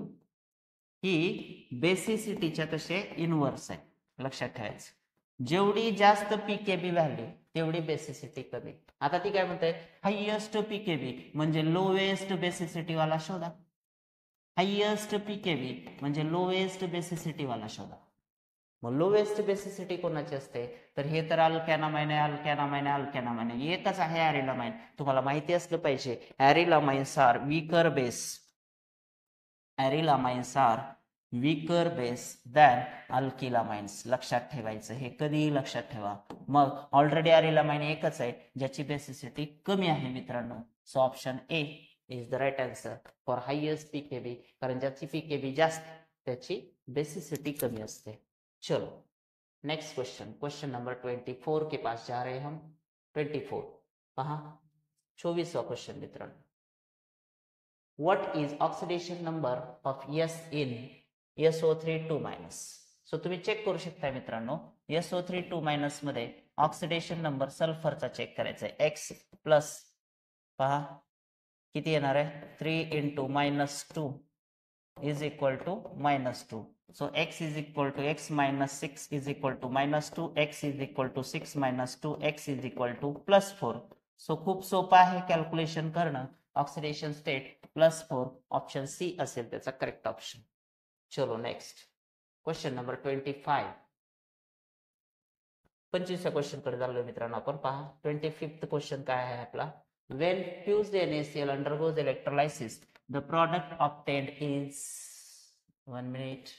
ही बेसिसिटीच्या कसे इनव्हर्स आहे, लक्षात ठेवायचं. जेवढी जास्त पीकेबी व्हॅल्यू तेवढी बेसिसिटी कमी. आता ती काय म्हणते, हायेस्ट पीकेबी म्हणजे लोएस्ट बेसिसिटी वाला शोधा. हायेस्ट पीकेबी म्हणजे लोएस्ट बेसिसिटी वाला शोधा. मग लोएस्ट बेसिसिटी कोणाची असते? तर हे तर अल्कॅनामाइन आहे, अल्कॅनामाइन आहे, अल्कॅनामाइन आहे. एकच आहे ॲरिलामाइन. तुम्हाला माहिती असलं पाहिजे, arylamines are weaker base. Arylamines are weaker base than alkylamines. लक्षात ठेवायचं, हे कधीही लक्षात ठेवा. मग ऑलरेडी ॲरिलामाइन एकच आहे ज्याची बेसिसिटी कमी आहे मित्रांनो. So option A is the right answer for highest pKb, कारण ज्याची पीकेबी जास्त त्याची बेसिसिटी कमी असते. चलो नेक्स्ट क्वेश्चन, क्वेश्चन नंबर 24 के पास जा रहे हम. 24 पहा, 24वां क्वेश्चन मित्रांनो. What is oxidation number of S in SO3 2-? So तुम्ही चेक करू शकता मित्रांनो, SO3 2- मध्ये ऑक्सिडेशन नंबर सल्फरचा चेक करायचा आहे. X प्लस पहा किती येणार आहे, 3 × -2 is equal to -2. So x is equal to x - 6 is equal to -2, x is equal to 6 - 2, x is equal to +4. So खूप सोपं आहे कॅल्क्युलेशन करणं. ऑक्सिडेशन स्टेट +4 ऑप्शन सी असेल त्याचा करेक्ट ऑप्शन. चलो नेक्स्ट क्वेश्चन नंबर 25. 25व्या क्वेश्चन कडे चाललोय मित्रांनो आपण. पहा 25th क्वेश्चन काय आहे आपला. When fused NaCl undergoes electrolysis, the product obtained is 1 minute.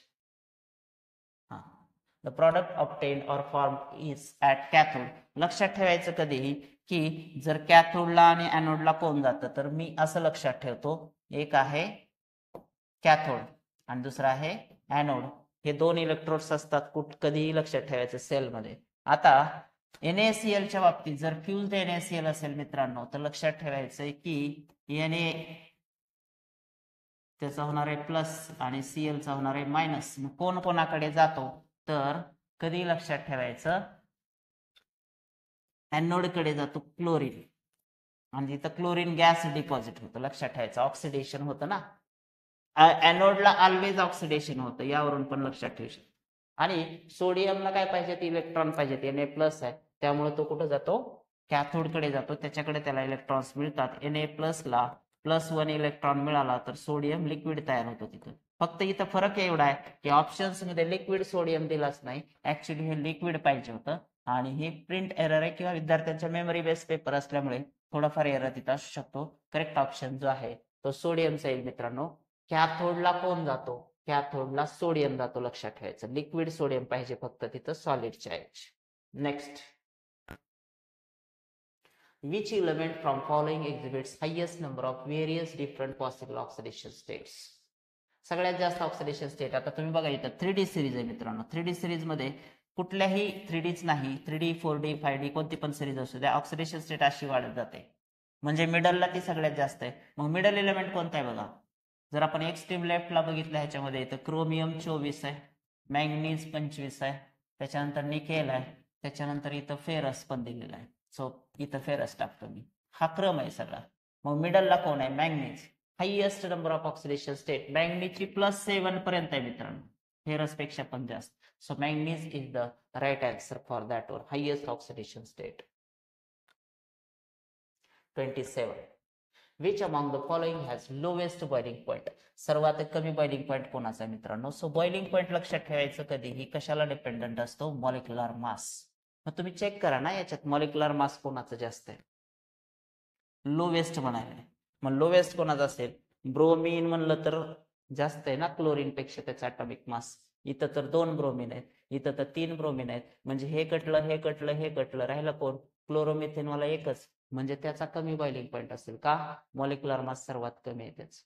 The product obtained or formed is at cathode. लक्षात ठेवायचं कधीही की जर कॅथोडला आणि ॲनोडला कोण जातं, तर मी असं लक्षात ठेवतो, एक आहे कॅथोड आणि दुसरा आहे ॲनोड. हे 2 इलेक्ट्रोड्स असतात. कधीही लक्षात ठेवायचं सेलमध्ये. आता NaCl च्या बाबतीत जर फ्युज्ड NaCl असेल मित्रांनो, तर लक्षात ठेवायचंय की Na त्याचा होणार आहे प्लस आणि Cl चा होणार आहे मायनस. मग कोण कोणाकडे जातो, तर कधी लक्षात ठेवायचं, ॲनोड कडे जातो क्लोरीन, आणि तिथं क्लोरीन गॅस डिपॉझिट होतं. लक्षात ठेवायचं, ऑक्सिडेशन होतं ना. ॲनोडला ऑलवेज ऑक्सिडेशन होतं, यावरून पण लक्षात ठेवू शकतो. आणि सोडियमला काय पाहिजे, इलेक्ट्रॉन पाहिजे. Na प्लस आहे, त्यामुळे तो कुठं जातो, कॅथोड कडे जातो. त्याच्याकडे त्याला इलेक्ट्रॉन्स मिळतात. Na प्लसला +1 इलेक्ट्रॉन मिळाला तर सोडियम लिक्विड तयार होतो तिथं. फक्त इथं फरक एवढा आहे की ऑप्शन्स मध्ये लिक्विड सोडियम दिलाच नाही, ऍक्च्युली हे लिक्विड पाहिजे होतं. आणि हे प्रिंट एरर आहे किंवा विद्यार्थ्यांच्या मेमरी बेस पेपर असल्यामुळे थोडाफार एरर तिथं असू शकतो. करेक्ट ऑप्शन जो आहे तो सोडियमचा येईल मित्रांनो. कॅथोडला कोण जातो, कॅथोडला सोडियम जातो. लक्षात ठेवायचं, लिक्विड सोडियम पाहिजे फक्त तिथं solid charge. Next Which element from following exhibits highest number of various different possible oxidation states? सगळ्यात जास्त ऑक्सिडेशन स्टेट. आता तुम्ही बघा इथं 3D सिरीज आहे मित्रांनो. 3D सिरीज मध्ये कुठल्याही 3Dच नाही, 3D 4D 5D कोणती पण सिरीज असू द्या, ऑक्सिडेशन स्टेट अशी वाढत जाते. म्हणजे मिडलला ती सगळ्यात जास्त आहे. मग मिडल एलिमेंट कोणता आहे बघा. जर आपण एक्स्ट्रीम लेफ्टला बघितलं ह्याच्यामध्ये तर क्रोमियम 24 आहे, मॅंगनीज 25 आहे, त्याच्यानंतर निकेल आहे, त्याच्यानंतर इथं फेरस पण दिलेला आहे. सो इथं फेरस टाकतो मी. हा क्रम आहे सगळा. मग मिडलला कोण आहे? Manganese. Highest number of oxidation state मॅंगनीजची +7 पर्यंत आहे मित्रांनो, फेरस पेक्षा पण जास्त. So manganese is the right answer for that वर highest oxidation state. 27. Which among the following has lowest boiling point? सर्वात कमी बॉइलिंग पॉईंट कोणाचा आहे मित्रांनो? सो बॉइलिंग पॉईंट लक्षात ठेवायचं कधीही कशाला डिपेंडंट असतो? Molecular mass. मग तुम्ही चेक करा ना याच्यात मॉलिक्युलर मास कोणाचं जास्त आहे, लोवेस्ट म्हणाले. मग लोवेस्ट कोणाचं असेल? ब्रोमीन म्हणलं तर जास्त आहे ना क्लोरीन पेक्षा त्याचा ॲटॉमिक मास. इथं तर 2 ब्रोमीन आहेत, इथं तर 3 ब्रोमीन आहेत. म्हणजे हे कटलं हे कटलं हे कटलं, राहिलं कोण? क्लोरोमिथेन वाला एकच, म्हणजे त्याचा कमी बॉइलिंग पॉईंट असेल. का? मॉलिक्युलर मास सर्वात कमी आहे त्याच.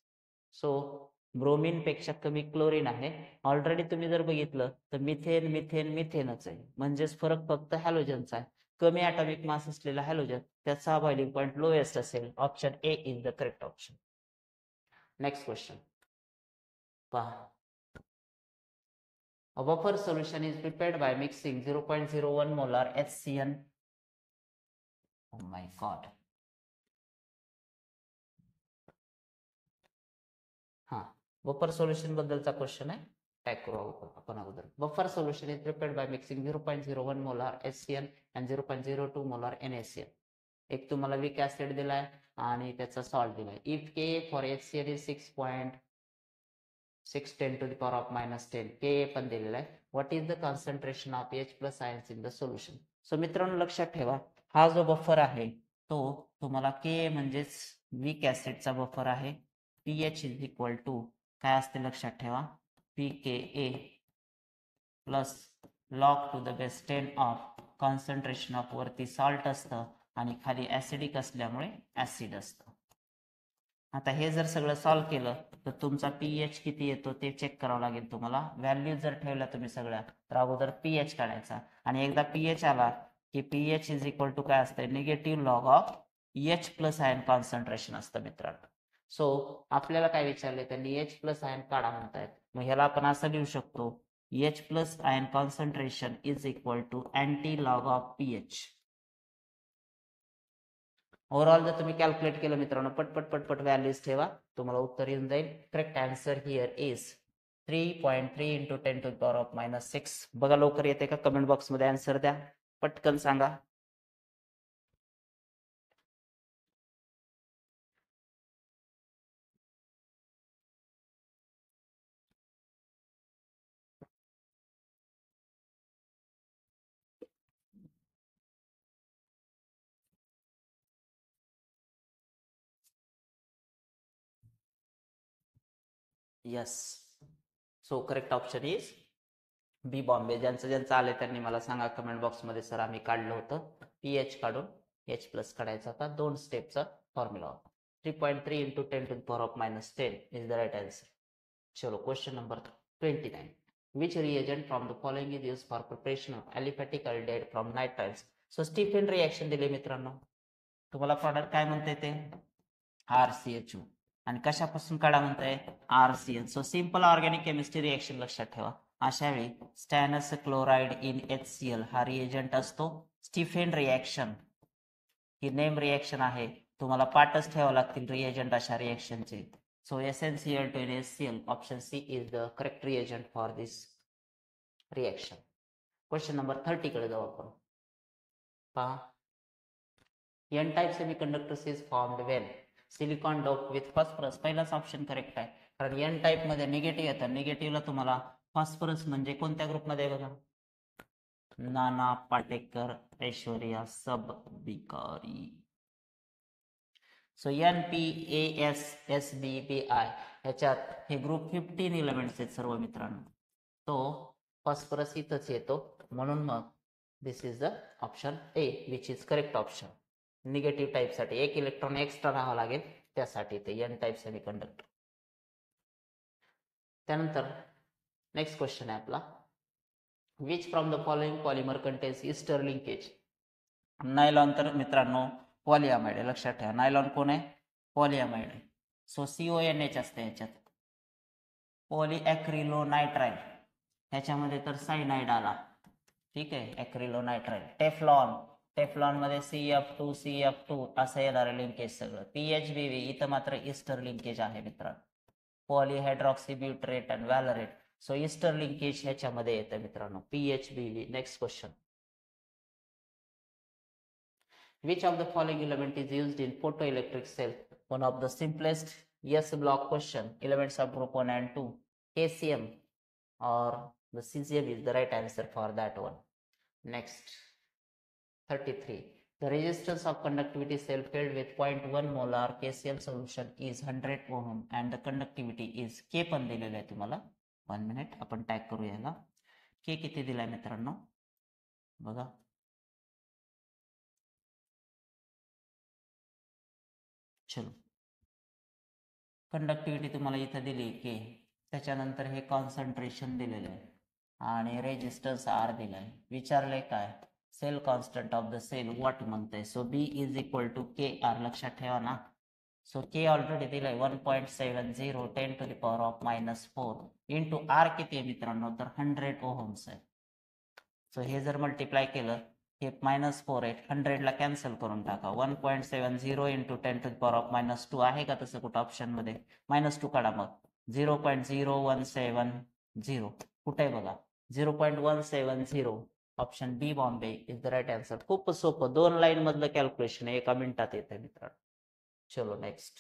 सो ब्रोमीन पेक्षा कमी क्लोरीन आहे. ऑलरेडी तुम्ही जर बघितलं तर मिथेन मिथेन मिथेनच आहे, म्हणजेच फरक फक्त हॅलोजनचा आहे. कमी ॲटॉमिक मास असलेला हॅलोजन त्याचा बॉइलिंग पॉईंट लोएस्ट असेल. Option A is the correct option. Next question पहा. A buffer solution is prepared by mixing 0.01 molar HCN. Oh my god. हाँ, बफर सोल्यूशन बद्दलचा क्वेश्चन आहे. टाइप करू आपण अगोदर. Buffer solution is prepared by mixing 0.01 molar HCN and 0.02 molar NaCN. एक तुम्हाला weak acid दिलाय आणि त्याचा सॉल्ट दिलाय. If Ka for HCN is 6.610 to the power of -10. Ka पण दिलेला आहे. What is the concentration of H plus ions in the solution? So मित्रांनो लक्षात ठेवा, हा जो बफर आहे तो तुम्हाला Ka म्हणजेच वीक ऍसिडचा बफर आहे. pH इज इक्वल टू काय असते लक्षात ठेवा, pKa plus log to the base 10 of concentration of वरती सॉल्ट असतं आणि खाली ऍसिडिक असल्यामुळे ऍसिड असतं. आता हे जर सगळं सॉल्व केलं तर तुमचा pH किती येतो ते चेक करावं लागेल तुम्हाला. व्हॅल्यू जर ठेवल्या तुम्ही सगळ्या तर अगोदर pH काढायचा आणि एकदा pH आला की pH इज इक्वल टू काय असतं? Negative log of H plus ion concentration असतं मित्रांनो. सो आपल्याला काय विचारले त्यांनी? H प्लस आयन काढा म्हणतायत. मग ह्याला आपण असं लिहू शकतो, H plus ion concentration is equal to anti log of pH. Overall जर तुम्ही कॅल्क्युलेट केलं मित्रांनो, पटपट पटपट व्हॅल्यूज ठेवा, तुम्हाला उत्तर येऊन जाईल. Correct answer here is 3.3 × 10⁻⁻6. बघा लवकर येते का? कमेंट बॉक्स मध्ये आन्सर द्या, पटकन सांगा. Yes. So correct option is B Bombay. ज्यांचं ज्यांचं आले त्यांनी मला सांगा कमेंट बॉक्स मध्ये, सर आम्ही काढलं होतं. pH काढून H प्लस काढायचा होता. 2 स्टेपचा फॉर्म्युला होता. 3.3 × 10⁻⁻10 इज द राईट आन्सर. चलो question number 29. Which reagent from the following is used for preparation of aliphatic aldehyde from nitriles? So Stephen reaction दिले मित्रांनो. तुम्हाला प्रॉडक्ट काय म्हणते ते? RCHO. आणि कशापासून काढा म्हणताय? RCN. सो सिंपल ऑर्गॅनिक केमिस्ट्री रिएक्शन लक्षात ठेवा. अशा वेळी स्टॅनस क्लोराइड इन HCl हा रिएजंट असतो. स्टीफेन रिएक्शन ही नेम रिएक्शन आहे, तुम्हाला पाठच ठेवावं लागतील रिएजंट अशा रिएक्शनचे. So SnCl to NaCl, option C is the correct reagent for this reaction. Question number 30 कडे जाऊ आपण. पहा, N type semiconductors is formed when silicon dope with phosphorus. पहिलाच ऑप्शन करेक्ट आहे, कारण N टाइप मध्ये निगेटिव्ह येतं. निगेटिव्हला तुम्हाला फॉस्फरस म्हणजे कोणत्या ग्रुपमध्ये बघा? नाना पाटेकर, ऐश्वर्या सबबिकारी. सो NPASSBBI ह्याच्यात हे ग्रुप 15 एलिमेंट्स आहेत सर्व मित्रांनो. तो फॉस्फरस इथंच येतो, म्हणून मग this is the option A which is correct option. Negative टाईपसाठी 1 इलेक्ट्रॉन एक्स्ट्रा राहावं लागेल, त्यासाठी ते एन टाईप सेमीकंडक्टर. त्यानंतर नेक्स्ट क्वेश्चन आहे आपला, which from the following polymer contains ester linkage. Nylon तर मित्रांनो पॉलिअमाइड आहे, लक्षात ठेवा. नायलॉन कोण आहे? पॉलिअमाइड आहे. सो CONH असते याच्यात. पॉलीॲक्रिलोनायट्राइल, ह्याच्यामध्ये तर सायनाइड आला. ठीक आहे, ॲक्रिलोनायट्राइल. टेफ्लॉन मध्ये CF2 असं येणारं लिंकेज सगळं. PHBV इथं मात्र ईस्टर लिंकेज आहे मित्रांनो. पॉलीहायड्रॉक्सी ब्युटरेट आणि व्हॅलरेट. सो ईस्टर लिंकेज ह्याच्यामध्ये येतं मित्रांनो, PHBV. Next question, which of the following element is used in photoelectric cell? One of the simplest yes block question. Elements of group 1 and 2. KCM or the cesium is the right answer for that one. Next, 33. The resistance of conductivity cell filled with 0.1 molar KCl solution is 100 ohm and the conductivity is K पण दिलेलं आहे तुम्हाला. 1 minute आपण tag करू याला. K किती दिलाय मित्रांनो बघा, चलो. कंडक्टिव्हिटी तुम्हाला इथं दिली K, त्याच्यानंतर हे कॉन्सन्ट्रेशन दिलेलं आहे आणि रेजिस्टन्स R दिलाय. विचारलंय काय? Cell constant of the cell what म्हणतंय. So B is equal to KR, लक्षात ठेवा ना. सो K ऑलरेडी दिलाय 1.70 10 to the power of -4 into R किती आहे मित्रांनो, तर 100 ओहम्स आहे. सो हे जर मल्टिप्लाय केलं, हे -4 आहे, 100 ला कॅन्सल करून टाका. 1.70 into 10 to the power of -2 आहे का तसं कुठं ऑप्शन मध्ये? -2 काढा मग. 0.0170 कुठे आहे बघा, 0.170. Option B Bombay is the right answer. खूप सोपं, 2 लाईन मधलं कॅल्क्युलेशन आहे, 1 मिनिटात येते मित्रांनो. चलो next,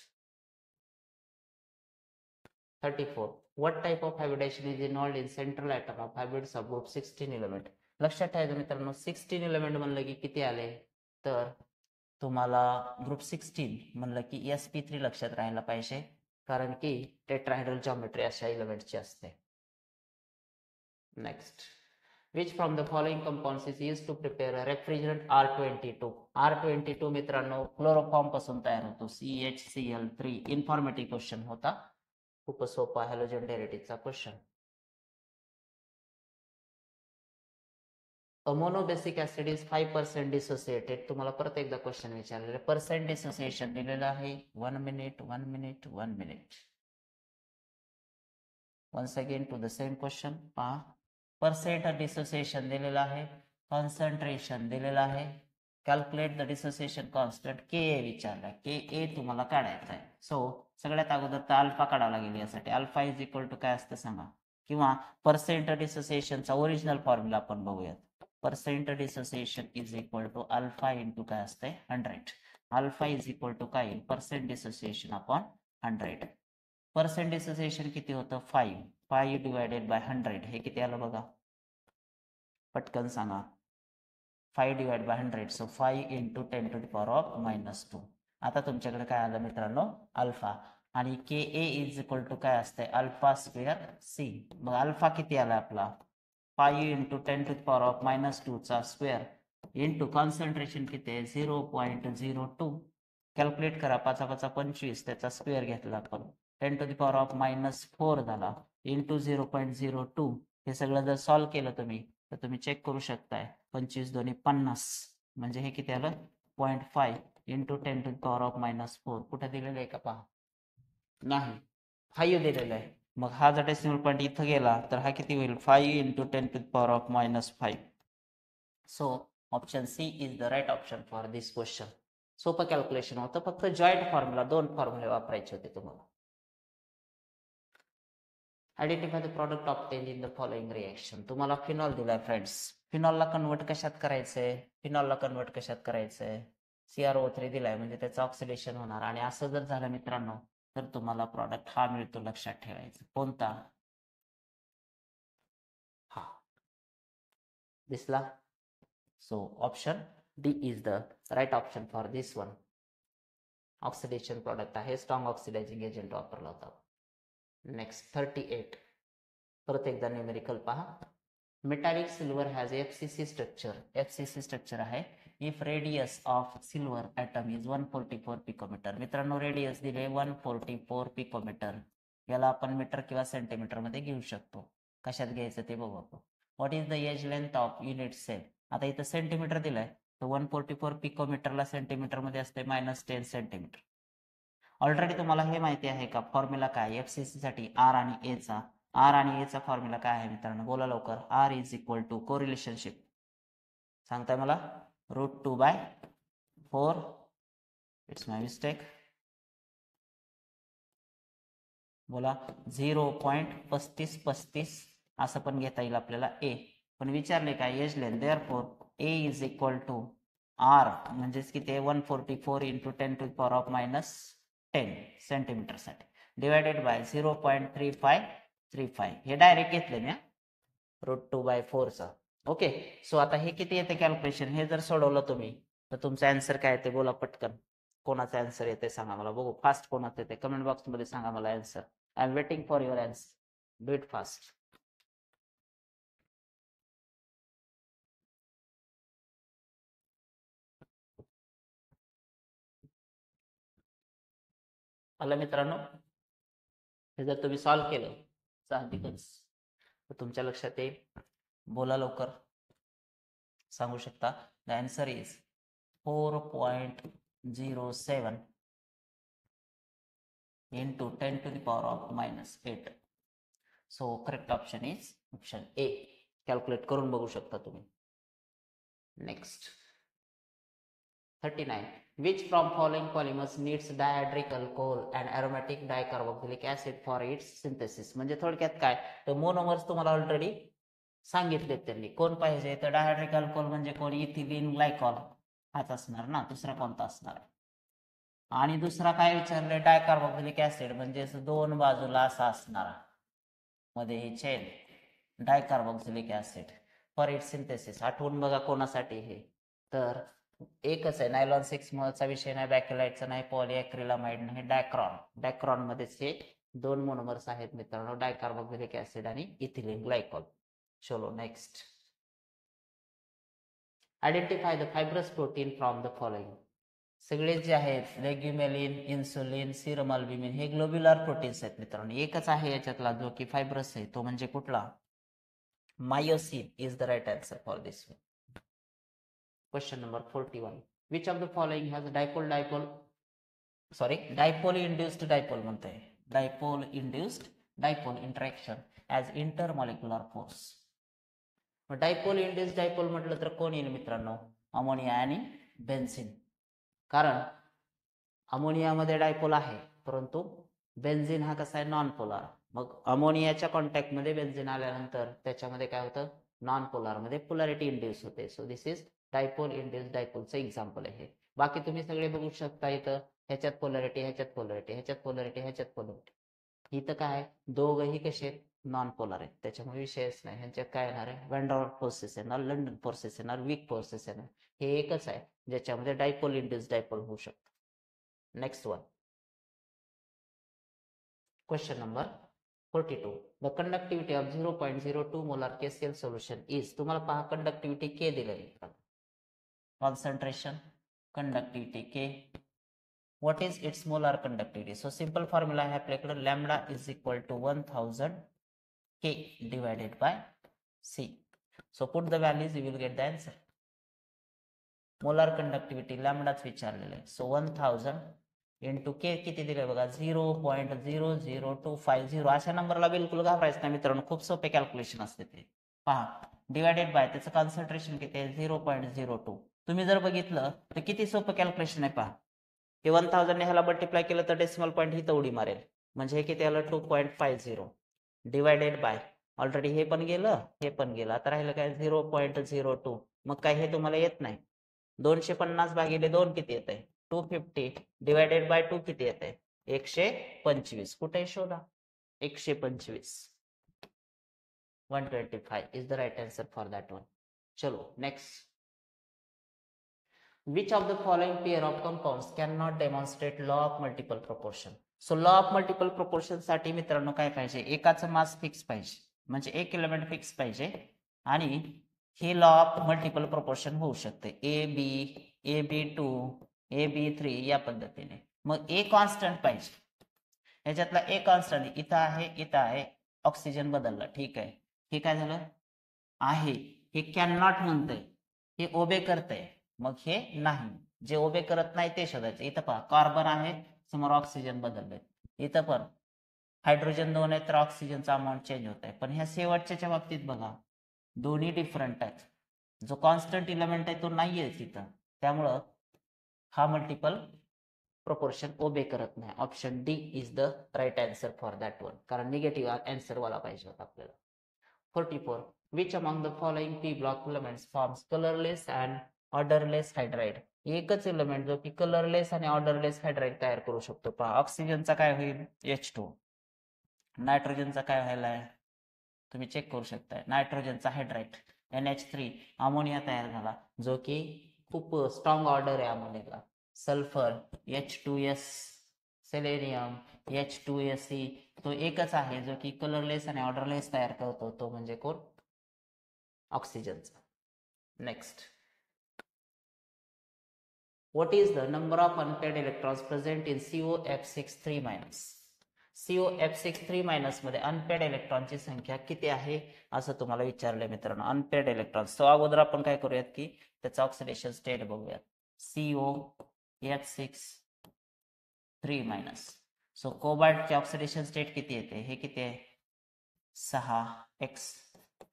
34. What type of hybridization is involved in central atom of hybrid subgroup 16 element? लक्षात ठेवायचं मित्रांनो, 16 एलिमेंट म्हणलं की किती आले, तर तुम्हाला ग्रुप 16 म्हणलं की sp3 लक्षात राहायला पाहिजे, कारण की टेट्राहेड्रल जॉमेट्री अशा एलिमेंटची असते. Next, which from the following compounds is used to prepare a refrigerant R22. R22 मित्रांनो क्लोरोफॉर्म पासून तयार होतो, CHCl3. इन्फॉर्मेटिव्ह क्वेश्चन होता, खूप सोपा हॅलोजन डेरिव्हेटिव्हचा question. A monobasic acid is 5% dissociated. तुम्हाला परत एकदा क्वेश्चन विचारलेला, पर्सेंट डिसोसिएशन दिलेलं आहे. 1 minute. Once again to the same question. पहा, पर्सेंट डिसोसिएशन दिलेलं आहे, कॉन्सन्ट्रेशन दिलेलं आहे. Calculate the dissociation constant Ka विचारलाय. Ka तुम्हाला काढायचा आहे. सो सगळ्यात अगोदर तर अल्फा काढावा लागेल यासाठी. अल्फा इज इक्वल टू काय असतं सांगा, किंवा पर्सेंट डिसोसिएशनचा ओरिजिनल फॉर्म्युला आपण बघूयात. Percent dissociation is equal to alpha into काय असतंय 100. अल्फा इज इक्वल टू काय येईल, percent dissociation upon 100. Percent dissociation किती होतं, 5 डिवायडेड बाय 100 हे किती आलं बघा, पटकन सांगा. 5 divide by 100, so 5 into 10 to the power of -2. आता तुमच्याकडे काय आलं मित्रांनो, अल्फा. आणि Ka इज इक्वल टू काय असतंय, अल्फा स्क्वेअर C. मग अल्फा किती आला आपला, 5 into 10 to the power of -2 चा स्क्वेअर इंटू कॉन्सन्ट्रेशन किती आहे 0.02. कॅल्क्युलेट करा, 5 5 25, त्याचा स्क्वेअर घेतला आपण, 10 to the power of -4 झाला इंटू 0.02. हे सगळं जर सॉल्व्ह केलं तुम्ही, तर तुम्ही चेक करू शकताय, 25 दोन्ही 50, म्हणजे हे किती आलं 0.5 into 10 to the power of -4. कुठे दिलेलं आहे का पहा, नाही, 5 दिलेलं आहे. मग हा जर डेसिमल पॉईंट इथं गेला तर हा किती होईल, 5 into 10 to the power of -5. So option C is the right option for this question. सोपं कॅल्क्युलेशन होतं, फक्त जॉईंट फॉर्म्युला 2 फॉर्म्युले वापरायचे होते तुम्हाला. Identify the product obtained in the following reaction. तुम्हाला फिनॉल दिलाय फ्रेंड्स. फिनॉलला कन्वर्ट कशात करायचंय, CrO3 दिलाय, म्हणजे त्याचं ऑक्सिडेशन होणार. आणि असं जर झालं मित्रांनो, तर तुम्हाला प्रॉडक्ट हा मिळतो, लक्षात ठेवायचं. कोणता, हा दिसला. So option D is the right option for this one. Oxidation product आहे, स्ट्रॉंग ऑक्सिडायझिंग एजंट वापरला होता. नेक्स्ट 38. परत एकदा न्यूमेरिकल पहा. Metallic silver has FCC structure. FCC structure आहे, if radius of silver atom is 144 picometre. मित्रांनो radius दिले 144 picometre. याला आपण मीटर किंवा सेंटीमीटर मध्ये घेऊ शकतो. कशात घ्यायचं ते बघू आपण. What is the edge length of unit cell. आता इथं सेंटीमीटर दिलाय तर 144 पिकोमीटरला सेंटीमीटर मध्ये असते -10 सेंटीमीटर. ऑलरेडी तुम्हाला हे माहिती आहे का फॉर्म्युला काय एफसीसी साठी आर आणि ए चा. आर आणि ए चा फॉर्म्युला काय आहे मित्रांनो बोला लवकर. आर इज इक्वल टू कोरिलेशनशिप सांगताय मला √2/4. It's my mistake. बोला 0.3535 असं पण घेता येईल आपल्याला ए. पण विचारले काय edge length therefore A is equal to R म्हणजेच की ते 144 इंटू 10⁻⁻10 सेंटीमीटर साठी डिवायडेड बाय 0.3535. हे डायरेक्ट घेतले मी √2/4 चा. ओके. सो आता हे किती येते कॅल्क्युलेशन हे जर सोडवलं तुम्ही तर तुमचा आन्सर काय येते बोला पटकन. कोणाचा आन्सर येते सांगा मला बघू. फास्ट कोणाचं येते कमेंट बॉक्स मध्ये सांगा मला answer. I am waiting for your answer. Do it fast. आलं मित्रांनो. हे जर तुम्ही सॉल्व्ह केलं साहजिकच तर तुमच्या लक्षात येईल. बोला लवकर. सांगू शकता. The answer is 4.07 into 10⁻⁻8. So correct option is option A. Calculate करून बघू शकता तुम्ही. Next 39. Which from following polymers needs dihydric alcohol and aromatic dicarboxylic acid for its synthesis. म्हणजे थोडक्यात काय तर मोनोमर्स तुम्हाला ऑलरेडी सांगितले त्यांनी. कोण पाहिजे तर डायहायड्रिक अल्कोहोल म्हणजे कोण इथिलीन ग्लायकॉल हाच असणार ना. दुसरा कोणता असणार. आणि दुसरा काय विचारले डायकार्बोक्सिलिक ऍसिड म्हणजे दोन बाजूला असा असणार मध्ये ही chain dicarboxylic acid for it synthesis. आठवून बघा कोणासाठी हे तर एकच आहे. नायलॉन 6 चा विषय नाही, बॅकेलाइटचा नाही, पॉलीअॅक्रिलामाइड नाही, डायक्रॉन. डायक्रॉन मध्येच हे दोन मोनोमर्स आहेत मित्रांनो डायकार्बोक्सिलिक ऍसिड आणि इथिलीन ग्लायकॉल. चलो next. Identify the fibrous protein from the following. सगळे जे आहेत लेग्युमेलिन, इन्सुलिन, सीरम अल्ब्युमिन हे ग्लोब्युलर प्रोटीन्स आहेत मित्रांनो. एकच आहे याच्यातला जो की फायब्रस आहे तो म्हणजे कुठला myosin is the right answer for this one. Question number 41. Which of the following has dipole induced dipole म्हणताय. Dipole induced dipole interaction as intermolecular force. Dipole induced dipole म्हटलं तर कोण येईल मित्रांनो अमोनिया आणि बेन्झिन. कारण अमोनियामध्ये डायपोल आहे परंतु बेन्झिन हा कसा आहे नॉन पोलार. मग अमोनियाच्या कॉन्टॅक्ट मध्ये बेन्झिन आल्यानंतर त्याच्यामध्ये काय होतं नॉन पोलार मध्ये पोलॅरिटी इंड्यूस होते. So this is dipole induce डायपोलचं एक्झाम्पल आहे. बाकी तुम्ही सगळे बघू शकता इथं ह्याच्यात पोलॅरिटी ह्याच्यात पोलॅरिटी ह्याच्यात पोलॅरिटी ह्याच्यात पोलॅरिटी. इथं काय दोघंही कसे नॉन पोलार आहेत त्याच्यामुळे विषयच नाही. ह्यांच्यात काय येणार आहे वॅन फोर्सेस येणार, लंडन फोर्सेस येणार, वीक फोर्सेस येणार. हे एकच आहे ज्याच्यामध्ये डायपोल इंड्यूस डायपोल होऊ शकतो. Next one. Question number 42. The conductivity of 0.02 molar KCl solution is. तुम्हाला पहा कंडक्टिव्हिटी के दिलेली. Concentration conductivity K. What is its molar conductivity. So simple formula आहे आपल्याकडे lambda is equal to 1000 K divided by C. So put the values, you will get the answer. Molar conductivity लॅम्बडाच विचारलेलं आहे. So 1000 into के किती दिले बघा 0.00250. अशा नंबरला बिलकुल घाबरायचं नाही मित्रांनो. खूप सोपे कॅल्क्युलेशन असते ते. पहा डिवायडेड बाय त्याचं कॉन्सन्ट्रेशन किती आहे 0.02. तुम्ही जर बघितलं तर किती सोपं कॅल्क्युलेशन आहे. पहा हे 1000 ने ह्याला मल्टिप्लाय केलं तर डेसिमल पॉईंट ही तेवढी मारेल म्हणजे हे किती आलं 2.50 डिवायडेड बाय ऑलरेडी हे पण गेलं हे पण गेलं. आता राहिलं काय 0.02. मग काय हे तुम्हाला येत नाही. 250 भागिले 2 किती येत आहे 250 डिवायडेड बाय 2 किती येत आहे 125. कुठे शोधा 125. 125 is the right answer for that one. चलो next. Which of the following pair of compounds cannot demonstrate law of multiple proportion. So law of multiple proportion साठी मित्रांनो काय पाहिजे एकाचं मास फिक्स पाहिजे म्हणजे एक एलिमेंट फिक्स पाहिजे आणि हे लॉ ऑफ मल्टिपल प्रोपोर्शन होऊ शकते. AB2 AB3 या पद्धतीने. मग ए कॉन्स्टंट पाहिजे. ह्याच्यातला ए कॉन्स्टंट इथं आहे, ऑक्सिजन बदलला, ठीक आहे. हे काय झालं आहे, हे कॅन नॉट म्हणतंय, हे ओबे करतंय, मग हे नाही. जे ओबे करत नाही ते शोधायचं. इथं पहा कार्बन आहे, समोर ऑक्सिजन बदललंय. इथं पण हायड्रोजन 2 आहे तर ऑक्सिजनचा अमाऊंट चेंज होत आहे. पण ह्या शेवटच्या बाबतीत बघा दोन्ही डिफरंट आहेत. जो कॉन्स्टंट इलेमेंट आहे तो नाहीये तिथं, त्यामुळं हा मल्टिपल प्रोपोर्शन ओबे करत नाही. Option D is the right answer for that one, कारण निगेटिव्ह आन्सर वाला पाहिजे होता आपल्याला. 44. Which among the following p block elements forms colorless and odorless hydride? एकच एलिमेंट जो की कलरलेस आणि ऑर्डरलेस हायड्राइड तयार करू शकतो. पहा ऑक्सिजनचा काय होईल H2, नायट्रोजनचा काय व्हायलाय तुम्ही चेक करू शकताय, नायट्रोजनचा हायड्राइड NH3, अमोनिया तयार झाला जो की खूप स्ट्रॉंग ऑर्डर आहे अमोनियाला. सल्फर H2S, सेलेनियम H2Se, तो एकच आहे जो की कलरलेस आणि ऑर्डरलेस तयार करतो, तो म्हणजे कोण ऑक्सिजनचा. Next, what is the number of unpaired electrons present in COF63-? COF63- मध्ये अनपेड इलेक्ट्रॉनची संख्या किती आहे असं तुम्हाला विचारलंय मित्रांनो. अनपेड इलेक्ट्रॉन्स, तो अगोदर आपण काय करूयात की त्याचं ऑक्सिडेशन स्टेट बघूयात. COF63-. सो कोबाल्टचे ऑक्सिडेशन स्टेट किती येते, हे किती आहे 6x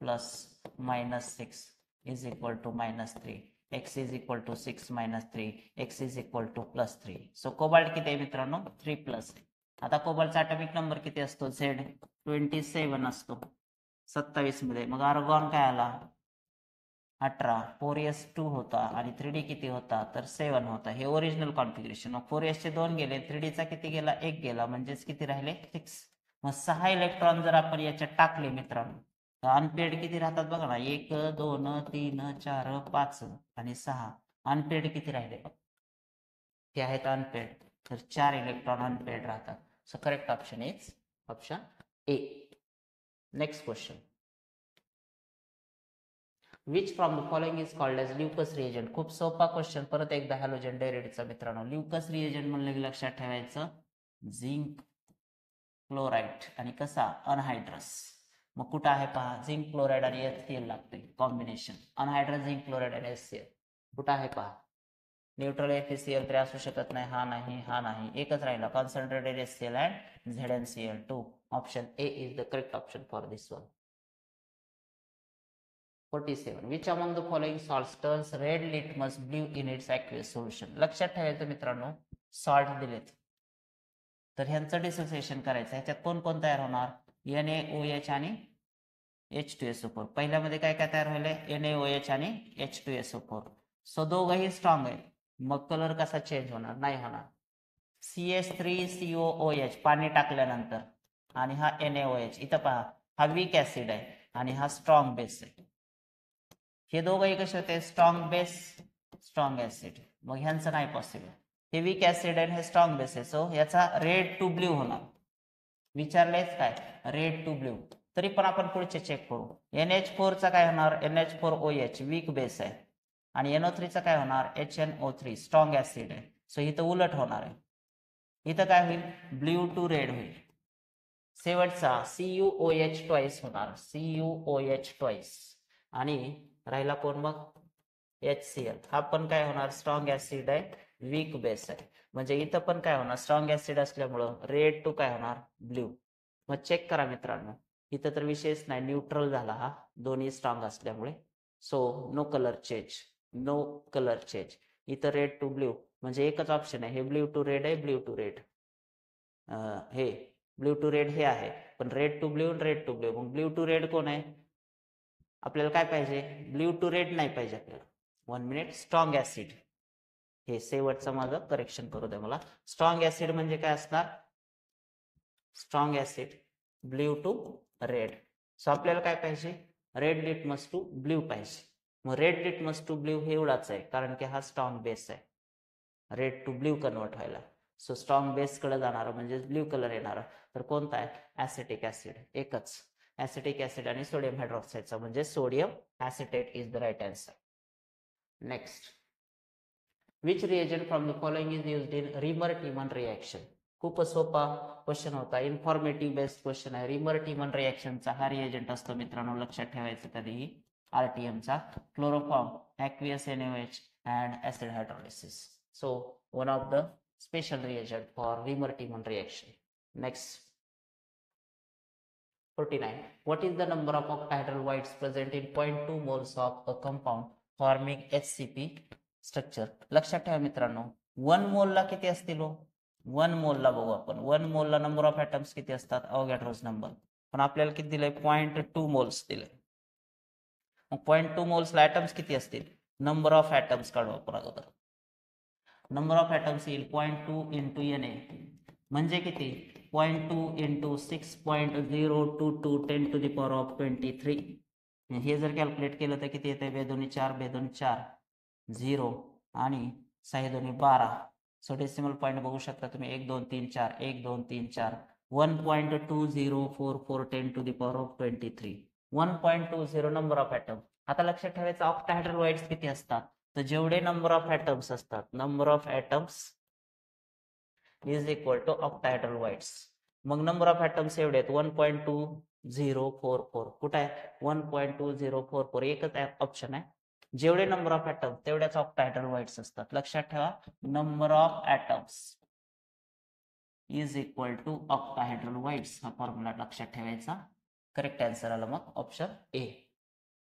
+ -6 is equal to -3, x is equal to 6 - 3, x is equal to +3. So cobalt किती आहे मित्रांनो 3+. आता कोबाल्टचा ॲटॉमिक नंबर किती असतो Z27 असतो 27 मध्ये. मग आर्गॉन काय आला 18, 4s2 होता आणि 3d किती होता तर 7 होता. हे ओरिजिनल कॉन्फिगरेशन. मग 4s चे 2 गेले, 3dचा किती गेला 1 गेला, म्हणजेच किती राहिले 6. मग 6 इलेक्ट्रॉन जर आपण याच्यात टाकले मित्रांनो तर अनपेड किती राहतात बघा ना, 1 2 3 4 5 आणि 6. अनपेड किती राहिले ते आहेत अनपेड, तर 4 इलेक्ट्रॉन अनपेड राहतात. So correct option is option A. Next question, which from the following is called as Lucas reagent? खूप सोपा क्वेश्चन, परत एकदा हॅलोजन डायरेक्टचा मित्रांनो. ल्युकस रिएजंट म्हणलं की लक्षात ठेवायचं झिंक क्लोराइड आणि कसा अनहायड्रस. मग कुठं आहे पहा, झिंक क्लोराइड आणि HCl लागते कॉम्बिनेशन, अनहायड्रस झिंक क्लोराइड आणि HCl. कुठं आहे पहा, न्यूट्रल FeCl तरी असू शकत नाही, हा नाही, हा नाही, एकच राहिला concentrated HCl and ZnCl2. Option A is the correct option for this one. 47. Which among the following salts turns red litmus blue in its aqueous solution? लक्षात ठेवायचं मित्रांनो, सॉल्ट दिलेत तर ह्यांचं डिसोसिएशन करायचं. ह्याच्यात कोण कोण तयार होणार NaOH आणि H2SO4. पहिल्यामध्ये काय काय तयार व्हायलंय NaOH आणि H2SO4. सो दोघंही स्ट्रॉंग आहेत, मग कलर कसा चेंज होणार, नाही होणार. CH3COOH पाणी टाकल्यानंतर आणि हा NaOH, इथं पहा हा वीक ऍसिड आहे आणि हा स्ट्रॉंग बेस आहे. हे दोघंही कसे होते स्ट्रॉंग बेस स्ट्रॉंग ऍसिड, मग ह्यांचं नाही पॉसिबल. हे वीक ऍसिड आहे हे स्ट्रॉंग बेस आहे, सो याचा रेड टू ब्ल्यू होणार. विचारलेच काय रेड टू ब्ल्यू, तरी पण आपण पुढचे चेक करू. NH4 चा काय होणार NH4OH वीक बेस आहे आणि NO3 चा काय होणार HNO3 स्ट्रॉंग ऍसिड आहे. सो इथं उलट होणार आहे, इथं काय होईल ब्ल्यू टू रेड होईल. शेवटचा CuOH ट्वाइस होणार, CuOH ट्वाइस. आणि राहिला कोण मग HCl, हा पण काय होणार स्ट्रॉंग ऍसिड आहे वीक बेस आहे. म्हणजे इथं पण काय होणार स्ट्रॉंग ऍसिड असल्यामुळं रेड टू काय होणार ब्ल्यू. मग चेक करा मित्रांनो, इथं तर विशेष नाही, न्यूट्रल झाला हा दोन्ही स्ट्रॉंग असल्यामुळे. So no colour change, no colour change. इथं रेड टू ब्ल्यू म्हणजे एकच ऑप्शन आहे, हे ब्ल्यू टू रेड आहे, ब्ल्यू टू रेड, हे ब्ल्यू टू रेड हे आहे, पण red to blue red to blue. मग ब्ल्यू टू रेड कोण आहे आपल्याला, काय पाहिजे ब्ल्यू टू रेड नाही पाहिजे आपल्याला. 1 मिनिट, स्ट्रॉंग ऍसिड, हे शेवटचं माझं करेक्शन करू द्या मला. स्ट्रॉंग ऍसिड म्हणजे काय असणार strong acid blue to red. So आपल्याला काय पाहिजे रेड लिटमस टू ब्ल्यू पाहिजे. मग रेड लिटमस टू ब्ल्यू हे एवढाच आहे, कारण की हा स्ट्रॉंग बेस आहे, रेड टू ब्ल्यू कन्वर्ट व्हायला. सो स्ट्रॉंग बेस कडे जाणार म्हणजे ब्ल्यू कलर येणार, तर कोणता आहे ऍसिटिक ऍसिड. एकच ॲसिटिक ॲसिड आणि सोडियम हायड्रॉक्साईडचा, म्हणजे sodium acetate is the right answer. Next, which reagent from the following is used in Reimer Tiemann reaction. खूप सोपा क्वेश्चन होता, इन्फॉर्मेटिव्ह बेस्ड क्वेश्चन आहे. रिमर-टिमन रिॲक्शनचा हा रिएजंट असतो मित्रांनो, लक्षात ठेवायचं कधीही, RTMचा chloroform, aqueous NaOH and acid hydrolysis. So one of the special reagent for Remer-Tiemann reaction. Next, 49. What is the number of octahedral whites present in 0.2 moles of a compound forming HCP structure? लक्षात ठेवा मित्रांनो, 1 मोल ला किती असतील? 1 मोल ला बघू आपण. 1 मोल ला नंबर ऑफ ॲटम्स किती असतात? अवोगॅड्रोज नंबर. पण आपल्याला किती दिलंय? 0.2 मोल्स दिले. मग 0.2 मोल्स ला ॲटम्स किती असतील? नंबर ऑफ ॲटम्स काढू आपण अगोदर. नंबर ऑफ ॲटम्स येईल 0.2 इंटू Na, म्हणजे किती? 0.2 into 6.022 10 to the power of 23. हे जर कॅल्क्युलेट केलं तर किती येते? 2 दूनी 4, 2 दूनी 4, 0 आणि 6 दूनी 12. सो डेसिमल पॉईंट बघू शकता तुम्ही, 1 2 3 4, 1 2 3 4, 1.2044 10 to the power of 23. 1.20 number of atom. आता लक्षात ठेवायचं ऑक्टाहेड्रल वाईट्स किती असतात? तर जेवढे नंबर ऑफ ॲटम्स असतात, number of atoms is equal to octahedral voids. मग नंबर ऑफ ॲटम्स एवढे आहेत 1.2044. कुठे आहे? 1.2044. एकच ऑप्शन आहे. जेवढे नंबर ऑफ ॲटम्स तेवढ्याच ऑक्टाहेड्रल वाईट्स असतात. लक्षात ठेवा, number of atoms is equal to octahedral voids. हा फॉर्म्युला लक्षात ठेवायचा. करेक्ट आन्सर आला मग ऑप्शन ए.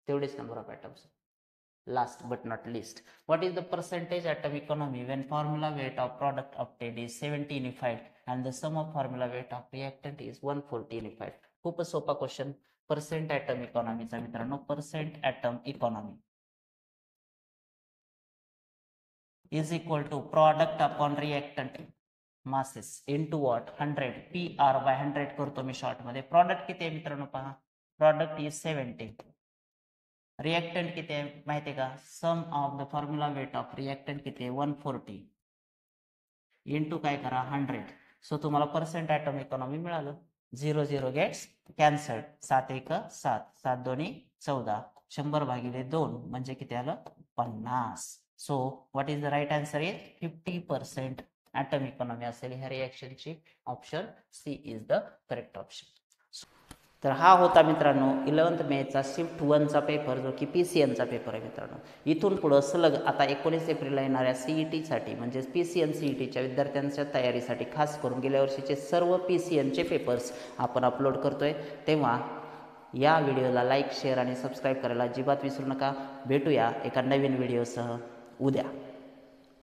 तेवढेच number of atoms. Last but not least, what is the percentage atom economy when formula weight of product obtained is 70 unified and the sum of formula weight of reactant is 140 unified? खूप सोपा question. Percent atom इकॉनॉमीचा मित्रांनो, percent atom economy is equal to product upon reactant masses into what? 100. PR by 100 करतो मी short मध्ये. Product किती आहे मित्रांनो? पहा, प्रॉडक्ट इज 70. रिएक्टंट किती आहे माहिती आहे का? Sum of the formula weight of reactant किती आहे? 140 इंटू काय करा? 100. सो तुम्हाला पर्सेंट ॲटम इकॉनॉमी मिळालं. 0 0 गेट्स कॅन्सल्ड. 7 1 7, 7 2 14, 100 भागिले 2 म्हणजे किती आलं? 50. So what is the right answer? Is 50% atom economy असेल ह्या रिएक्शनची. Option C is the correct option. तर हा होता मित्रांनो 11th मेचा शिफ्ट 1चा पेपर, जो की PCNचा पेपर आहे मित्रांनो. इथून पुढं सलग आता 19 एप्रिलला येणाऱ्या CETसाठी म्हणजे PCN CETच्या विद्यार्थ्यांच्या तयारीसाठी खास करून गेल्या वर्षीचे सर्व PCNचे पेपर्स आपण अपलोड करतोय. तेव्हा या व्हिडिओला लाईक, शेअर आणि सबस्क्राईब करायला अजिबात विसरू नका. भेटूया एका नवीन व्हिडिओसह उद्या.